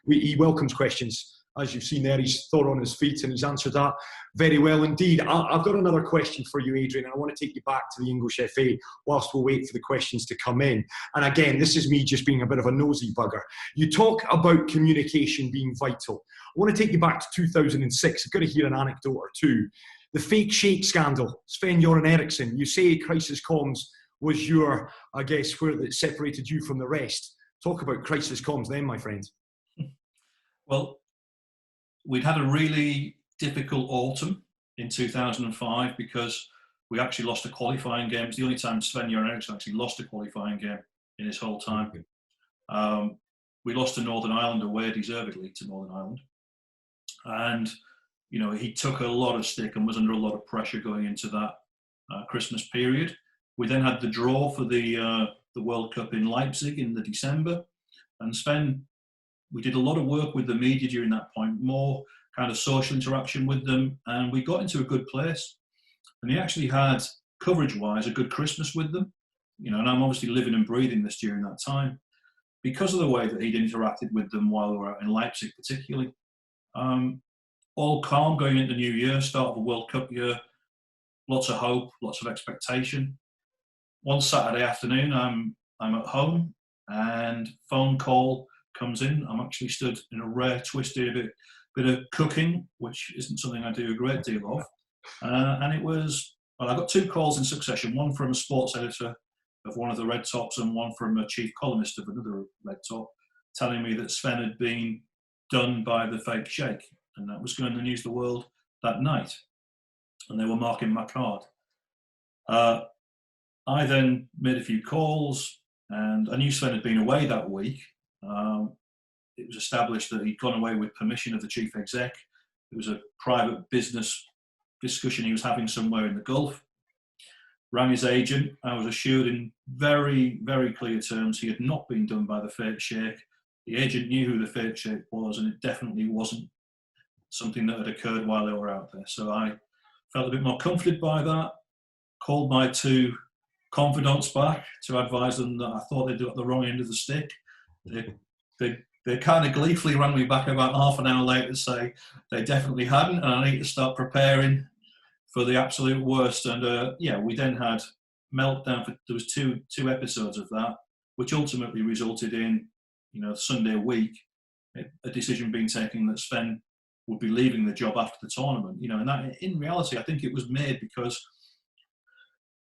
he welcomes questions. As you've seen there, he's thought on his feet and he's answered that very well indeed. I've got another question for you, Adrian, and I want to take you back to the English FA whilst we'll wait for the questions to come in. And again, this is me just being a bit of a nosy bugger. You talk about communication being vital. I want to take you back to 2006. I've got to hear an anecdote or two. The fake shake scandal, Sven-Göran Eriksson. You say Crisis Comms was where it separated you from the rest. Talk about Crisis Comms then, my friend. Well, we'd had a really difficult autumn in 2005 because we actually lost a qualifying game. It's the only time Sven-Göran Eriksson actually lost a qualifying game in his whole time. We lost to Northern Ireland away, deservedly to Northern Ireland. And, he took a lot of stick and was under a lot of pressure going into that Christmas period. We then had the draw for the World Cup in Leipzig in the December. And Sven, we did a lot of work with the media during that point, more kind of social interaction with them, and we got into a good place. And he actually had, coverage-wise, a good Christmas with them. And I'm obviously living and breathing this during that time because of the way that he'd interacted with them while we were out in Leipzig, particularly. All calm going into New Year, start of a World Cup year, lots of hope, lots of expectation. One Saturday afternoon, I'm at home, and phone call comes in. I'm actually stood in a rare twist here, a bit of cooking, which isn't something I do a great deal of. And it was, I got two calls in succession, one from a sports editor of one of the Red Tops and one from a chief columnist of another Red Top, telling me that Sven had been done by the fake sheikh, and that was going to news the world that night, and they were marking my card. I then made a few calls, and I knew Sven had been away that week. It was established that he'd gone away with permission of the chief exec. It was a private business discussion he was having somewhere in the Gulf. Rang his agent. I was assured in very, very clear terms he had not been done by the fake sheikh. The agent knew who the fake sheikh was, and it definitely wasn't something that had occurred while they were out there. So I felt a bit more comforted by that. Called my two confidants back to advise them that I thought they'd got the wrong end of the stick. They kind of gleefully rang me back about half an hour later to say they definitely hadn't, and I need to start preparing for the absolute worst. And we then had meltdown. There was two episodes of that, which ultimately resulted in, Sunday week, a decision being taken that Sven would be leaving the job after the tournament. And that, in reality, I think it was made because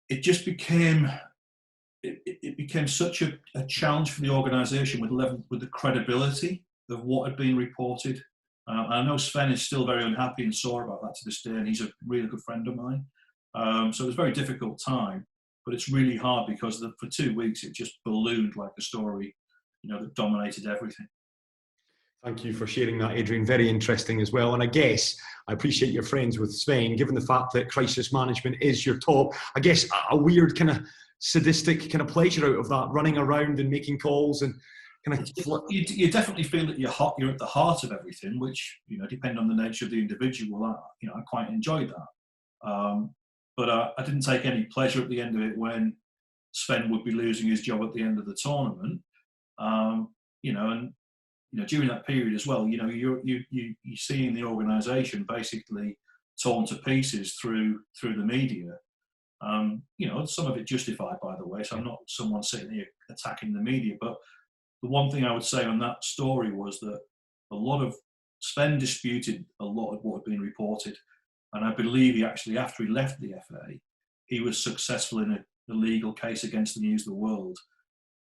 it just became such a challenge for the organisation with the credibility of what had been reported. And I know Sven is still very unhappy and sore about that to this day, and he's a really good friend of mine. So it was a very difficult time, but it's really hard because for 2 weeks it just ballooned like a story, that dominated everything. Thank you for sharing that, Adrian. Very interesting as well. And I guess I appreciate your friends with Sven, given the fact that crisis management is your top. I guess a weird kind of sadistic kind of pleasure out of that, running around and making calls and kind of. You definitely feel that you're at the heart of everything, which depending on the nature of the individual, I quite enjoyed that. But I didn't take any pleasure at the end of it when Sven would be losing his job at the end of the tournament. During that period as well, you're seeing the organisation basically torn to pieces through the media. Some of it justified, by the way, so I'm not someone sitting here attacking the media, but the one thing I would say on that story was that Sven disputed a lot of what had been reported, and I believe he actually, after he left the FA, he was successful in a legal case against the News of the World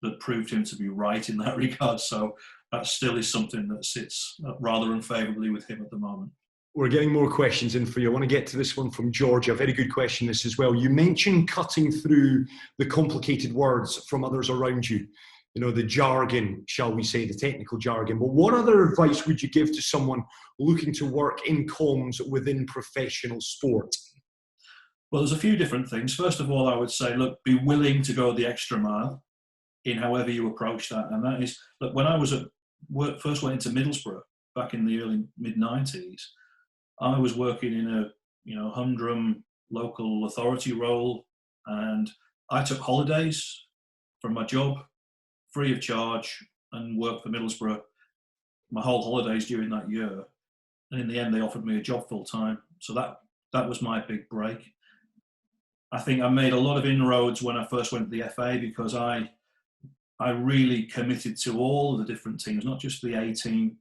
that proved him to be right in that regard. So that still is something that sits rather unfavourably with him at the moment. We're getting more questions in for you. I want to get to this one from Georgia. Very good question, this as well. You mentioned cutting through the complicated words from others around you, the jargon, shall we say, the technical jargon. But what other advice would you give to someone looking to work in comms within professional sport? Well, there's a few different things. First of all, I would say, look, be willing to go the extra mile in however you approach that. And that is, look, when I was first went into Middlesbrough back in the early mid-90s, I was working in a humdrum local authority role, and I took holidays from my job free of charge and worked for Middlesbrough my whole holidays during that year. And in the end, they offered me a job full time. So that was my big break. I think I made a lot of inroads when I first went to the FA because I really committed to all of the different teams, not just the A team,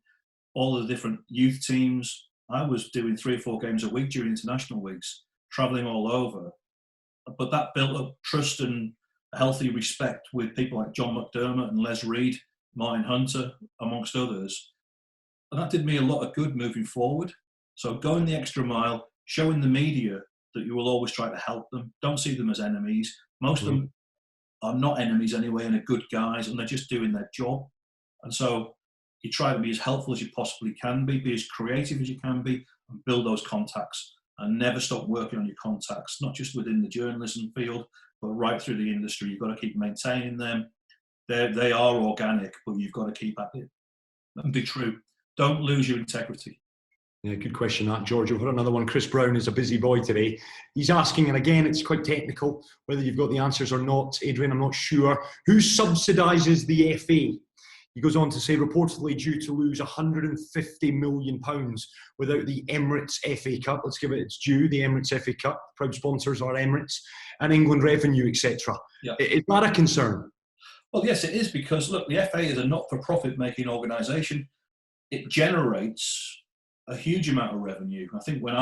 all of the different youth teams. I was doing 3 or 4 games a week during international weeks, travelling all over. But that built up trust and a healthy respect with people like John McDermott and Les Reed, Martin Hunter, amongst others. And that did me a lot of good moving forward. So going the extra mile, showing the media that you will always try to help them. Don't see them as enemies. Most of them are not enemies anyway and are good guys, and they're just doing their job. And so you try to be as helpful as you possibly can be as creative as you can be, and build those contacts and never stop working on your contacts, not just within the journalism field, but right through the industry. You've got to keep maintaining them. They are organic, but you've got to keep at it and be true. Don't lose your integrity. Yeah, good question that, George. We've got another one. Chris Brown is a busy boy today. He's asking, and again, it's quite technical, whether you've got the answers or not, Adrian, I'm not sure. Who subsidises the FA? He goes on to say, reportedly due to lose £150 million without the Emirates FA Cup. Let's give it its due, the Emirates FA Cup. Proud sponsors are Emirates, and England Revenue, etc. Yeah. Is that a concern? Well, yes, it is, because, look, the FA is a not-for-profit making organisation. It generates a huge amount of revenue. I think when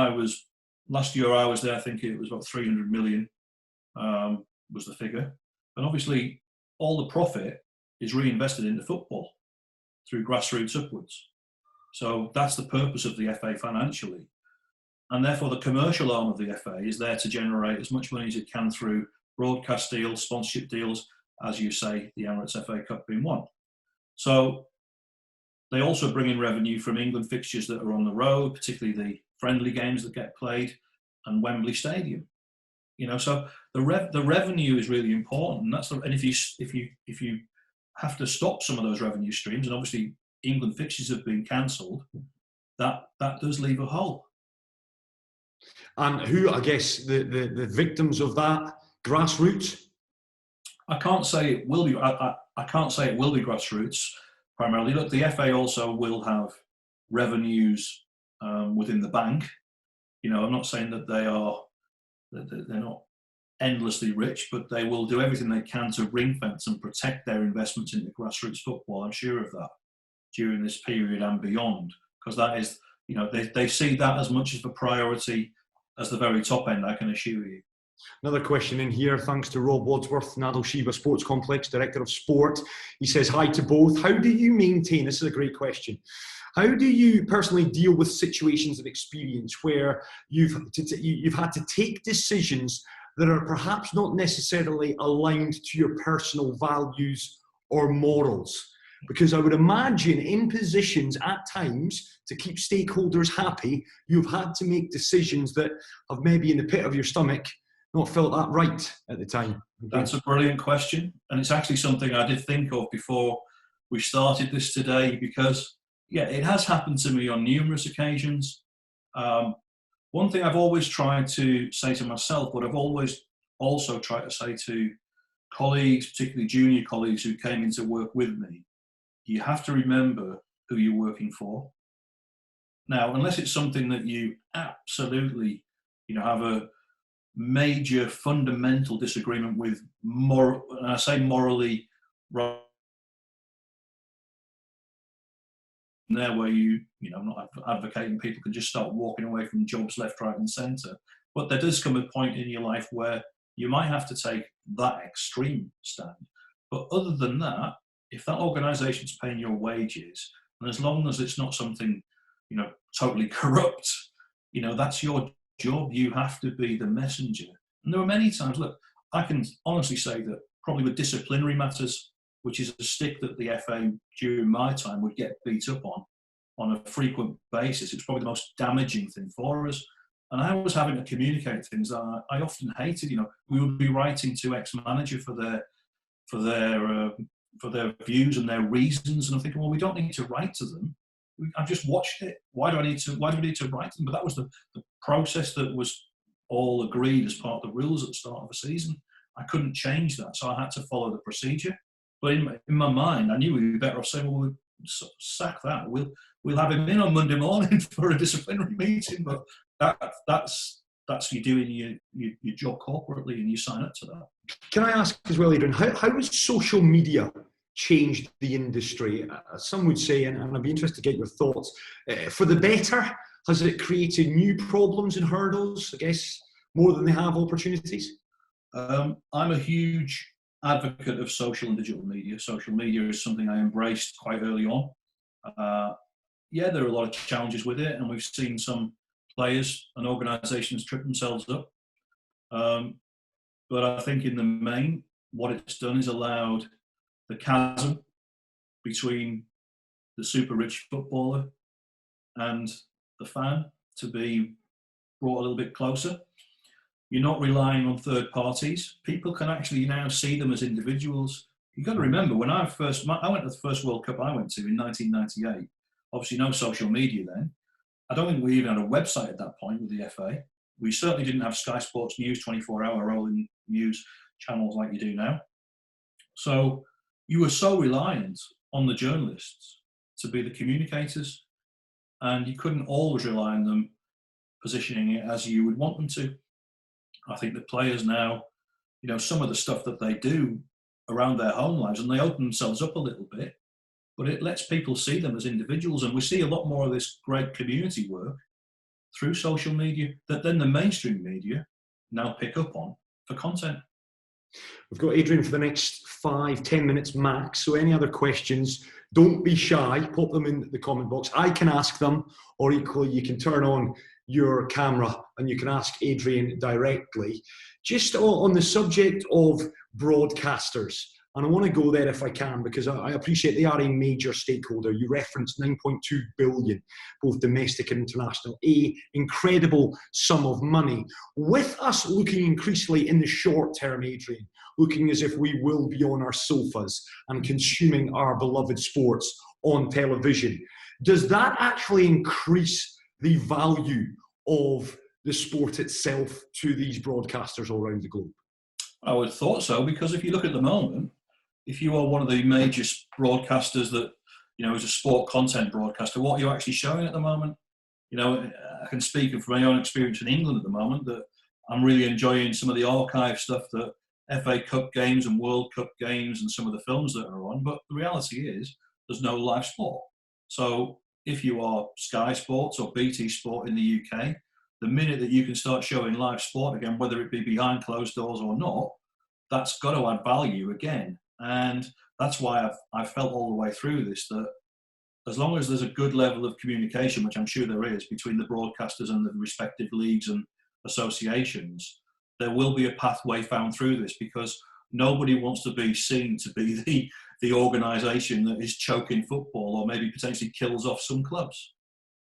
last year I was there, I think it was about 300 million was the figure. And obviously all the profit is reinvested into football through grassroots upwards. So that's the purpose of the FA financially. And therefore the commercial arm of the FA is there to generate as much money as it can through broadcast deals, sponsorship deals, as you say, the Emirates FA Cup being one. So they also bring in revenue from England fixtures that are on the road, particularly the friendly games that get played, and Wembley Stadium. So the revenue is really important. And if you have to stop some of those revenue streams, and obviously England fixtures have been cancelled, that does leave a hole. And who, I guess, the victims of that? Grassroots? I can't say it will be. I can't say it will be grassroots primarily. Look, the FA also will have revenues within the bank. I'm not saying that they're not endlessly rich, but they will do everything they can to ring fence and protect their investments into grassroots football. I'm sure of that during this period and beyond, because that is, they see that as much of a priority as the very top end, I can assure you. Another question in here, thanks to Rob Wadsworth, Nadal Shiva Sports Complex, Director of Sport. He says, hi to both. How do you maintain, this is a great question, how do you personally deal with situations of experience where you've had to take decisions that are perhaps not necessarily aligned to your personal values or morals? Because I would imagine in positions at times to keep stakeholders happy, you've had to make decisions that have maybe in the pit of your stomach not felt that right at the time. That's a brilliant question. And it's actually something I did think of before we started this today, because, it has happened to me on numerous occasions. One thing I've always tried to say to myself, but I've always also tried to say to colleagues, particularly junior colleagues who came into work with me, you have to remember who you're working for. Now, unless it's something that you absolutely, have a major fundamental disagreement with, and I say morally, right there where I'm not advocating people can just start walking away from jobs left, right and centre, but there does come a point in your life where you might have to take that extreme stand. But other than that, if that organisation's paying your wages, and as long as it's not something, totally corrupt, that's your job. You have to be the messenger. And there are many times, look, I can honestly say that probably with disciplinary matters, which is a stick that the FA during my time would get beat up on a frequent basis, it's probably the most damaging thing for us. And I was having to communicate things that I often hated. We would be writing to ex-manager for their views and their reasons, and I'm thinking, well, we don't need to write to them. I've just watched it. Why do we need to write to them? But that was the process that was all agreed as part of the rules at the start of the season. I couldn't change that, so I had to follow the procedure. But in my mind, I knew we'd be better off saying, well, we'll sack that. We'll have him in on Monday morning for a disciplinary meeting. But that's you doing your job corporately, and you sign up to that. Can I ask as well, Adrian, how has social media changed the industry? Some would say, and I'd be interested to get your thoughts, for the better? Has it created new problems and hurdles, I guess, more than they have opportunities? I'm a huge advocate of social and digital media. Social media is something I embraced quite early on. There are a lot of challenges with it, and we've seen some players and organisations trip themselves up. But I think in the main, what it's done is allowed the chasm between the super rich footballer and the fan to be brought a little bit closer. You're not relying on third parties. People can actually now see them as individuals. You've got to remember, when I went to the first World Cup I went to in 1998, obviously no social media then. I don't think we even had a website at that point with the FA. We certainly didn't have Sky Sports News, 24-hour rolling news channels like you do now. So you were so reliant on the journalists to be the communicators, and you couldn't always rely on them positioning it as you would want them to. I think the players now, some of the stuff that they do around their home lives, and they open themselves up a little bit, but it lets people see them as individuals. And we see a lot more of this great community work through social media that then the mainstream media now pick up on for content. We've got Adrian for the next 5-10 minutes max. So any other questions, Don't be shy. Pop them in the comment box. I can ask them, or equally you can turn on your camera and you can ask Adrian directly. Just on the subject of broadcasters, and I want to go there if I can, because I appreciate they are a major stakeholder. You referenced 9.2 billion, both domestic and international, an incredible sum of money. With us looking increasingly in the short term, Adrian, looking as if we will be on our sofas and consuming our beloved sports on television, does that actually increase the value of the sport itself to these broadcasters all around the globe? I would have thought so, because if you look at the moment, if you are one of the major broadcasters that, is a sport content broadcaster, what are you actually showing at the moment? I can speak from my own experience in England at the moment that I'm really enjoying some of the archive stuff, that FA Cup games and World Cup games and some of the films that are on. But the reality is there's no live sport. So if you are Sky Sports or BT Sport in the UK, the minute that you can start showing live sport again, whether it be behind closed doors or not, that's got to add value again. And that's why I've felt all the way through this that as long as there's a good level of communication, which I'm sure there is, between the broadcasters and the respective leagues and associations, there will be a pathway found through this, because nobody wants to be seen to be the organisation that is choking football or maybe potentially kills off some clubs.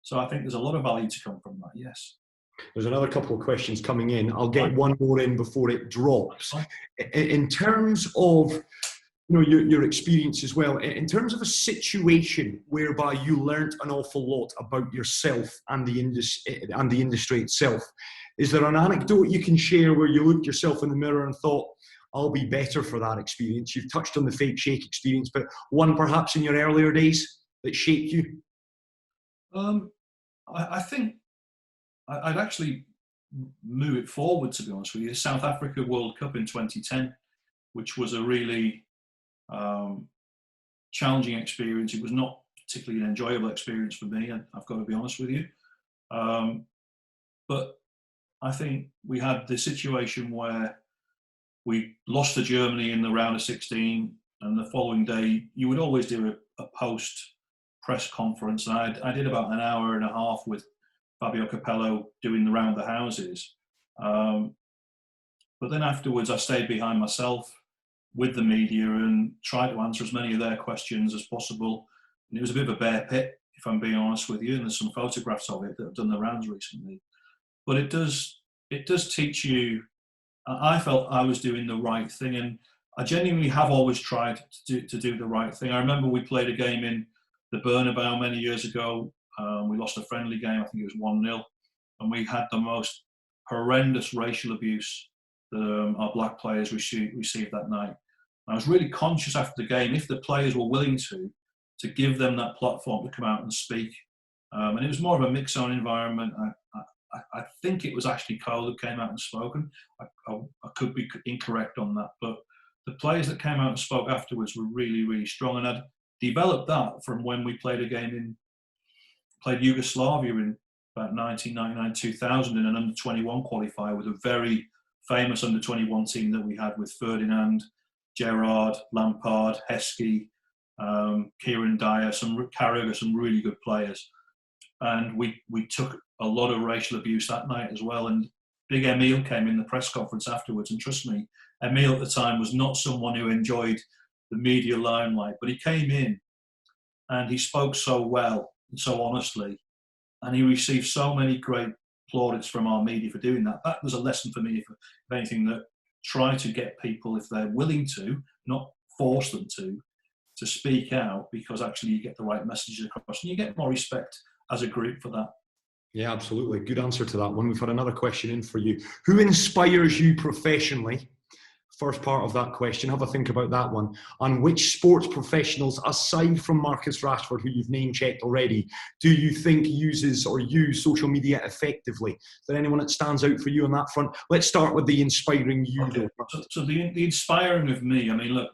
So I think there's a lot of value to come from that, yes. There's another couple of questions coming in. I'll get one more in before it drops. In terms of your experience as well, in terms of a situation whereby you learnt an awful lot about yourself and the industry itself, is there an anecdote you can share where you looked yourself in the mirror and thought, I'll be better for that experience? You've touched on the fake shake experience, but one perhaps in your earlier days that shaped you? I think I'd actually move it forward, to be honest with you. South Africa World Cup in 2010, which was a really challenging experience. It was not particularly an enjoyable experience for me, I've got to be honest with you. But I think we had the situation where we lost to Germany in the round of 16, and the following day you would always do a post press conference, and I did about an hour and a half with Fabio Capello doing the round of the houses. But then afterwards I stayed behind myself with the media and tried to answer as many of their questions as possible. And it was a bit of a bear pit, if I'm being honest with you, and there's some photographs of it that have done the rounds recently. But it does teach you. I felt I was doing the right thing, and I genuinely have always tried to do the right thing. I remember we played a game in the Bernabeu many years ago. We lost a friendly game, I think it was 1-0, and we had the most horrendous racial abuse that our black players received that night. And I was really conscious after the game, if the players were willing to give them that platform to come out and speak. And it was more of a mixed-zone environment. I think it was actually Cole that came out and spoken. I could be incorrect on that, but the players that came out and spoke afterwards were really, really strong. And I'd developed that from when we played played Yugoslavia in about 1999-2000 in an under-21 qualifier with a very famous under-21 team that we had with Ferdinand, Gerrard, Lampard, Heskey, Kieran Dyer, Carragher, some really good players. And we took a lot of racial abuse that night as well. And Big Emile came in the press conference afterwards, and trust me, Emile at the time was not someone who enjoyed the media limelight, but he came in and he spoke so well and so honestly, and he received so many great plaudits from our media for doing that. That was a lesson for me, if anything, that try to get people, if they're willing to, not force them to speak out, because actually you get the right messages across and you get more respect as a group for that. Yeah, absolutely. Good answer to that one. We've had another question in for you. Who inspires you professionally? First part of that question, have a think about that one. And which sports professionals, aside from Marcus Rashford, who you've name-checked already, do you think use social media effectively? Is there anyone that stands out for you on that front? Let's start with the inspiring you. Okay. So the inspiring of me, I mean, look,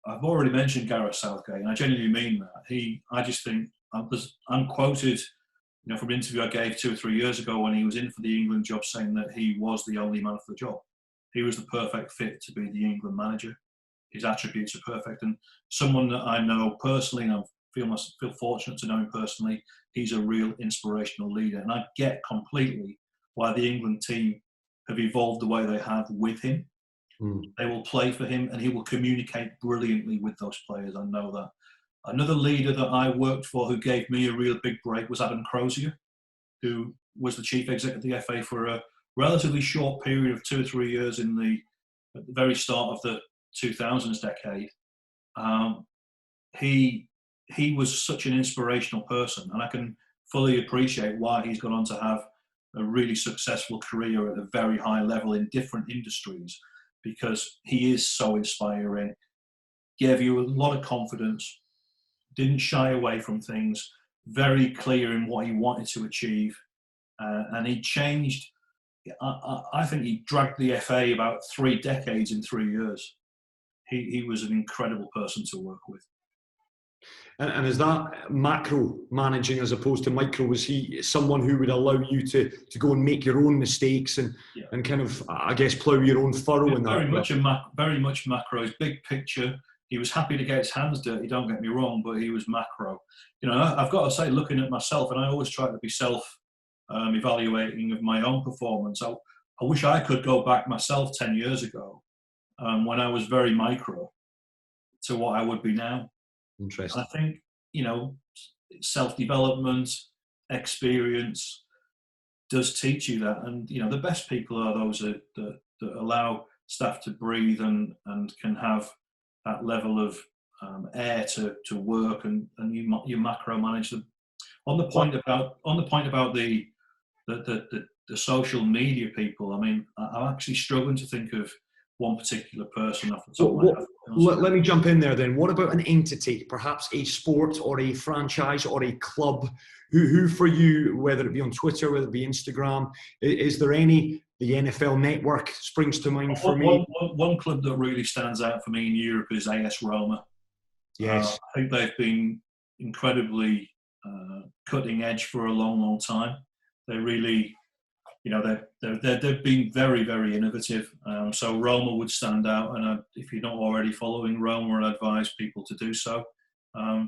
I've already mentioned Gareth Southgate, and I genuinely mean that. I just think, I'm quoted, from an interview I gave 2 or 3 years ago when he was in for the England job, saying that he was the only man for the job. He was the perfect fit to be the England manager. His attributes are perfect. And someone that I know personally and I'm feel fortunate to know him personally. He's a real inspirational leader, and I get completely why the England team have evolved the way they have with him. They will play for him, and he will communicate brilliantly with those players. I know that. Another leader that I worked for who gave me a real big break was Adam Crozier, who was the chief executive of the FA for a relatively short period of 2 or 3 years at the very start of the 2000s decade. He was such an inspirational person, and I can fully appreciate why he's gone on to have a really successful career at a very high level in different industries, because he is so inspiring, gave you a lot of confidence, didn't shy away from things, very clear in what he wanted to achieve, and he changed. I think he dragged the FA about 3 decades in 3 years. He was an incredible person to work with. And is that macro managing as opposed to micro? Was he someone who would allow you to go and make your own mistakes and kind of, I guess, plough your own furrow in that? Very much macro. His big picture. He was happy to get his hands dirty, don't get me wrong, but he was macro. You know, I've got to say, looking at myself, and I always try to be self-evaluating of my own performance. I wish I could go back myself 10 years ago when I was very micro to what I would be now. Interesting. And I think, you know, self-development, experience does teach you that. And, you know, the best people are those that allow staff to breathe and can have that level of air to work, and you macro manage them. On the point about the social media people, I mean, I'm actually struggling to think of one particular person off the top of my head. Let me jump in there then. What about an entity, perhaps a sport or a franchise or a club? Who for you, whether it be on Twitter, whether it be Instagram, is there any? The NFL Network springs to mind for me. One club that really stands out for me in Europe is AS Roma. Yes. I think they've been incredibly cutting edge for a long, long time. They really, you know, they've been very, very innovative. So Roma would stand out, and if you're not already following Roma, I'd advise people to do so.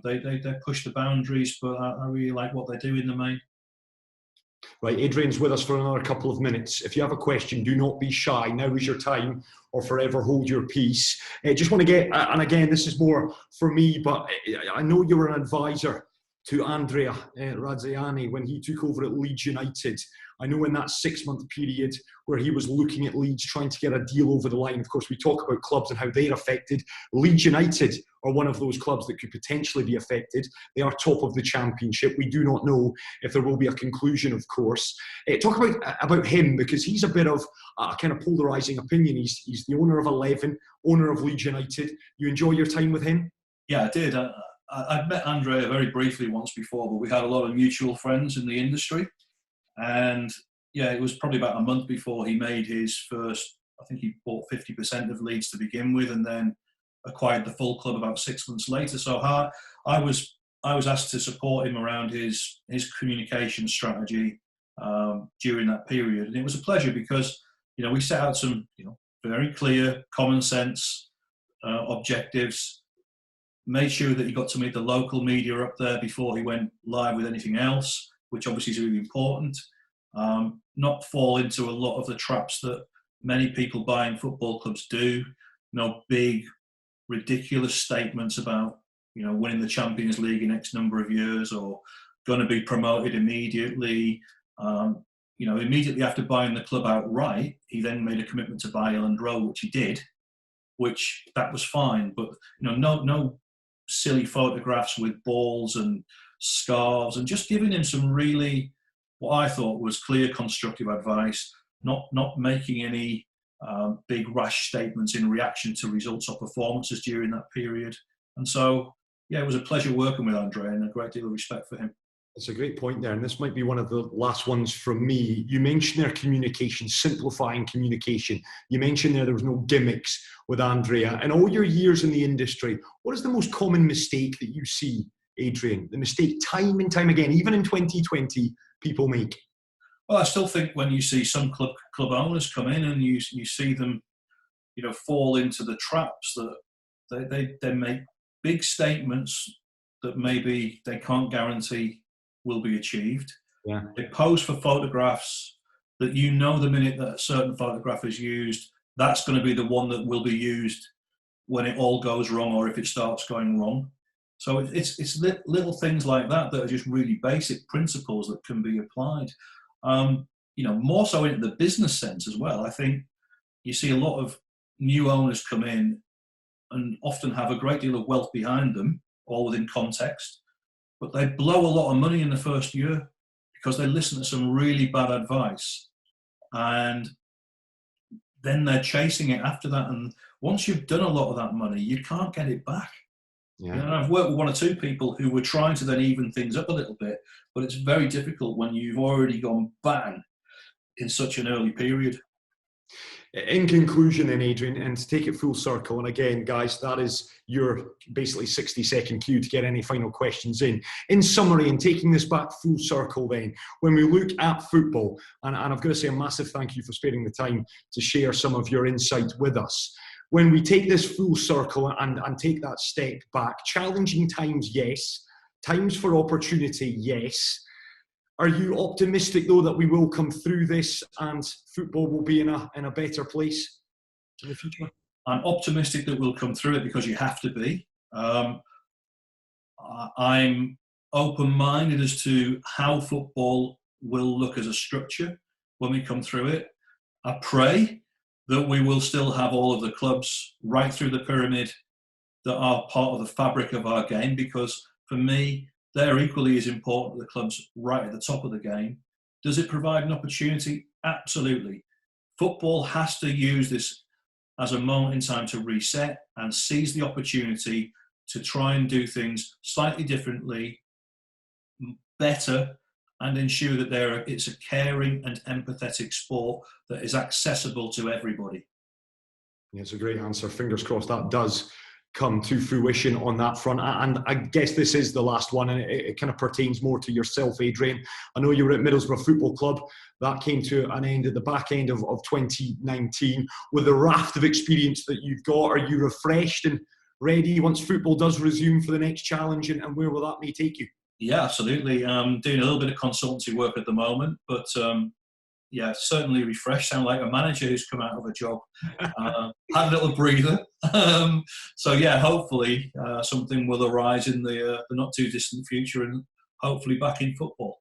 They push the boundaries, but I really like what they do in the main. Right, Adrian's with us for another couple of minutes. If you have a question, do not be shy. Now is your time, or forever hold your peace. Just want to get, and again, this is more for me, but I know you were an advisor to Andrea Razziani when he took over at Leeds United. I know in that 6-month period where he was looking at Leeds, trying to get a deal over the line. Of course, we talk about clubs and how they're affected. Leeds United are one of those clubs that could potentially be affected. They are top of the Championship. We do not know if there will be a conclusion, of course. Talk about him, because he's a bit of a kind of polarising opinion. He's the owner of 11, owner of Leeds United. You enjoy your time with him? Yeah, I did. I'd met Andrea very briefly once before, but we had a lot of mutual friends in the industry. And yeah, it was probably about a month before he made his first, I think he bought 50% of Leeds to begin with, and then acquired the full club about 6 months later. So I was asked to support him around his communication strategy during that period. And it was a pleasure because, you know, we set out some, you know, very clear, common sense objectives, made sure that he got to meet the local media up there before he went live with anything else, which obviously is really important. Not fall into a lot of the traps that many people buying football clubs do. No big, ridiculous statements about, you know, winning the Champions League in X number of years or going to be promoted immediately. You know, immediately after buying the club outright, he then made a commitment to buy Elland Road, which he did, which that was fine. But, you know, no silly photographs with balls and scarves, and just giving him some really, what I thought was clear, constructive advice, not making any big rash statements in reaction to results or performances during that period. And so, yeah, it was a pleasure working with Andre and a great deal of respect for him. It's a great point there, and this might be one of the last ones from me. You mentioned their communication, simplifying communication. You mentioned there was no gimmicks with Andrea. And all your years in the industry, what is the most common mistake that you see, Adrian? The mistake time and time again, even in 2020, people make? Well, I still think when you see some club owners come in and you see them, you know, fall into the traps that they make big statements that maybe they can't guarantee will be achieved. Yeah. They pose for photographs that the minute that a certain photograph is used, that's going to be the one that will be used when it all goes wrong or if it starts going wrong. So it's little things like that that are just really basic principles that can be applied. More so in the business sense as well. I think you see a lot of new owners come in and often have a great deal of wealth behind them, all within context, but they blow a lot of money in the first year because they listen to some really bad advice, and then they're chasing it after that. And once you've done a lot of that money, you can't get it back. Yeah. I've worked with one or two people who were trying to then even things up a little bit, but it's very difficult when you've already gone bang in such an early period. In conclusion then, Adrian, and to take it full circle, and again, guys, that is your basically 60-second cue to get any final questions in. In summary, and taking this back full circle then, when we look at football, and I've got to say a massive thank you for sparing the time to share some of your insight with us. When we take this full circle and take that step back, challenging times, yes. Times for opportunity, yes. Are you optimistic, though, that we will come through this and football will be in a better place in the future? I'm optimistic that we'll come through it because you have to be. I'm open-minded as to how football will look as a structure when we come through it. I pray that we will still have all of the clubs right through the pyramid that are part of the fabric of our game, because for me, they're equally as important, the clubs right at the top of the game. Does it provide an opportunity? Absolutely. Football has to use this as a moment in time to reset and seize the opportunity to try and do things slightly differently, better, and ensure that it's a caring and empathetic sport that is accessible to everybody. Yeah, it's a great answer. Fingers crossed that does come to fruition on that front. And I guess this is the last one, and it kind of pertains more to yourself, Adrian. I know you were at Middlesbrough Football Club. That came to an end at the back end of 2019. With the raft of experience that you've got, are you refreshed and ready once football does resume for the next challenge, and where will that may take you? Yeah, absolutely. I'm doing a little bit of consultancy work at the moment, but yeah, certainly refreshed. Sound like a manager who's come out of a job. Had a little breather. So yeah, hopefully something will arise in the not too distant future, and hopefully back in football.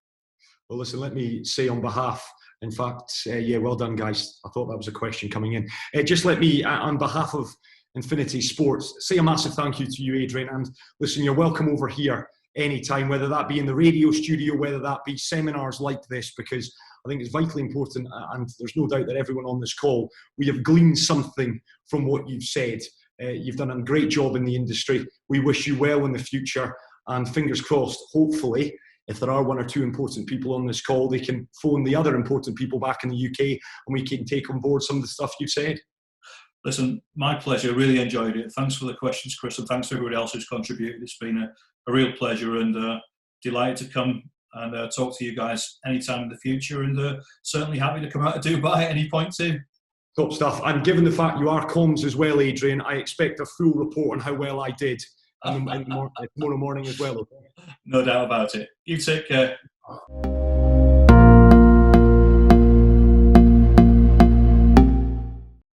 Well, listen, let me say on behalf, in fact, yeah, well done, guys. I thought that was a question coming in. Just let me, on behalf of Infinity Sports, say a massive thank you to you, Adrian. And listen, you're welcome over here anytime, whether that be in the radio studio, whether that be seminars like this, because I think it's vitally important, and there's no doubt that everyone on this call, we have gleaned something from what you've said. You've done a great job in the industry. We wish you well in the future, and fingers crossed, hopefully, if there are one or two important people on this call, they can phone the other important people back in the UK and we can take on board some of the stuff you've said. Listen, my pleasure. Really enjoyed it. Thanks for the questions, Chris, and thanks to everybody else who's contributed. It's been a real pleasure, and delighted to come and talk to you guys anytime in the future, and certainly happy to come out to Dubai at any point too. Top stuff. And given the fact you are comms as well, Adrian, I expect a full report on how well I did tomorrow morning as well. Okay? No doubt about it. You take care.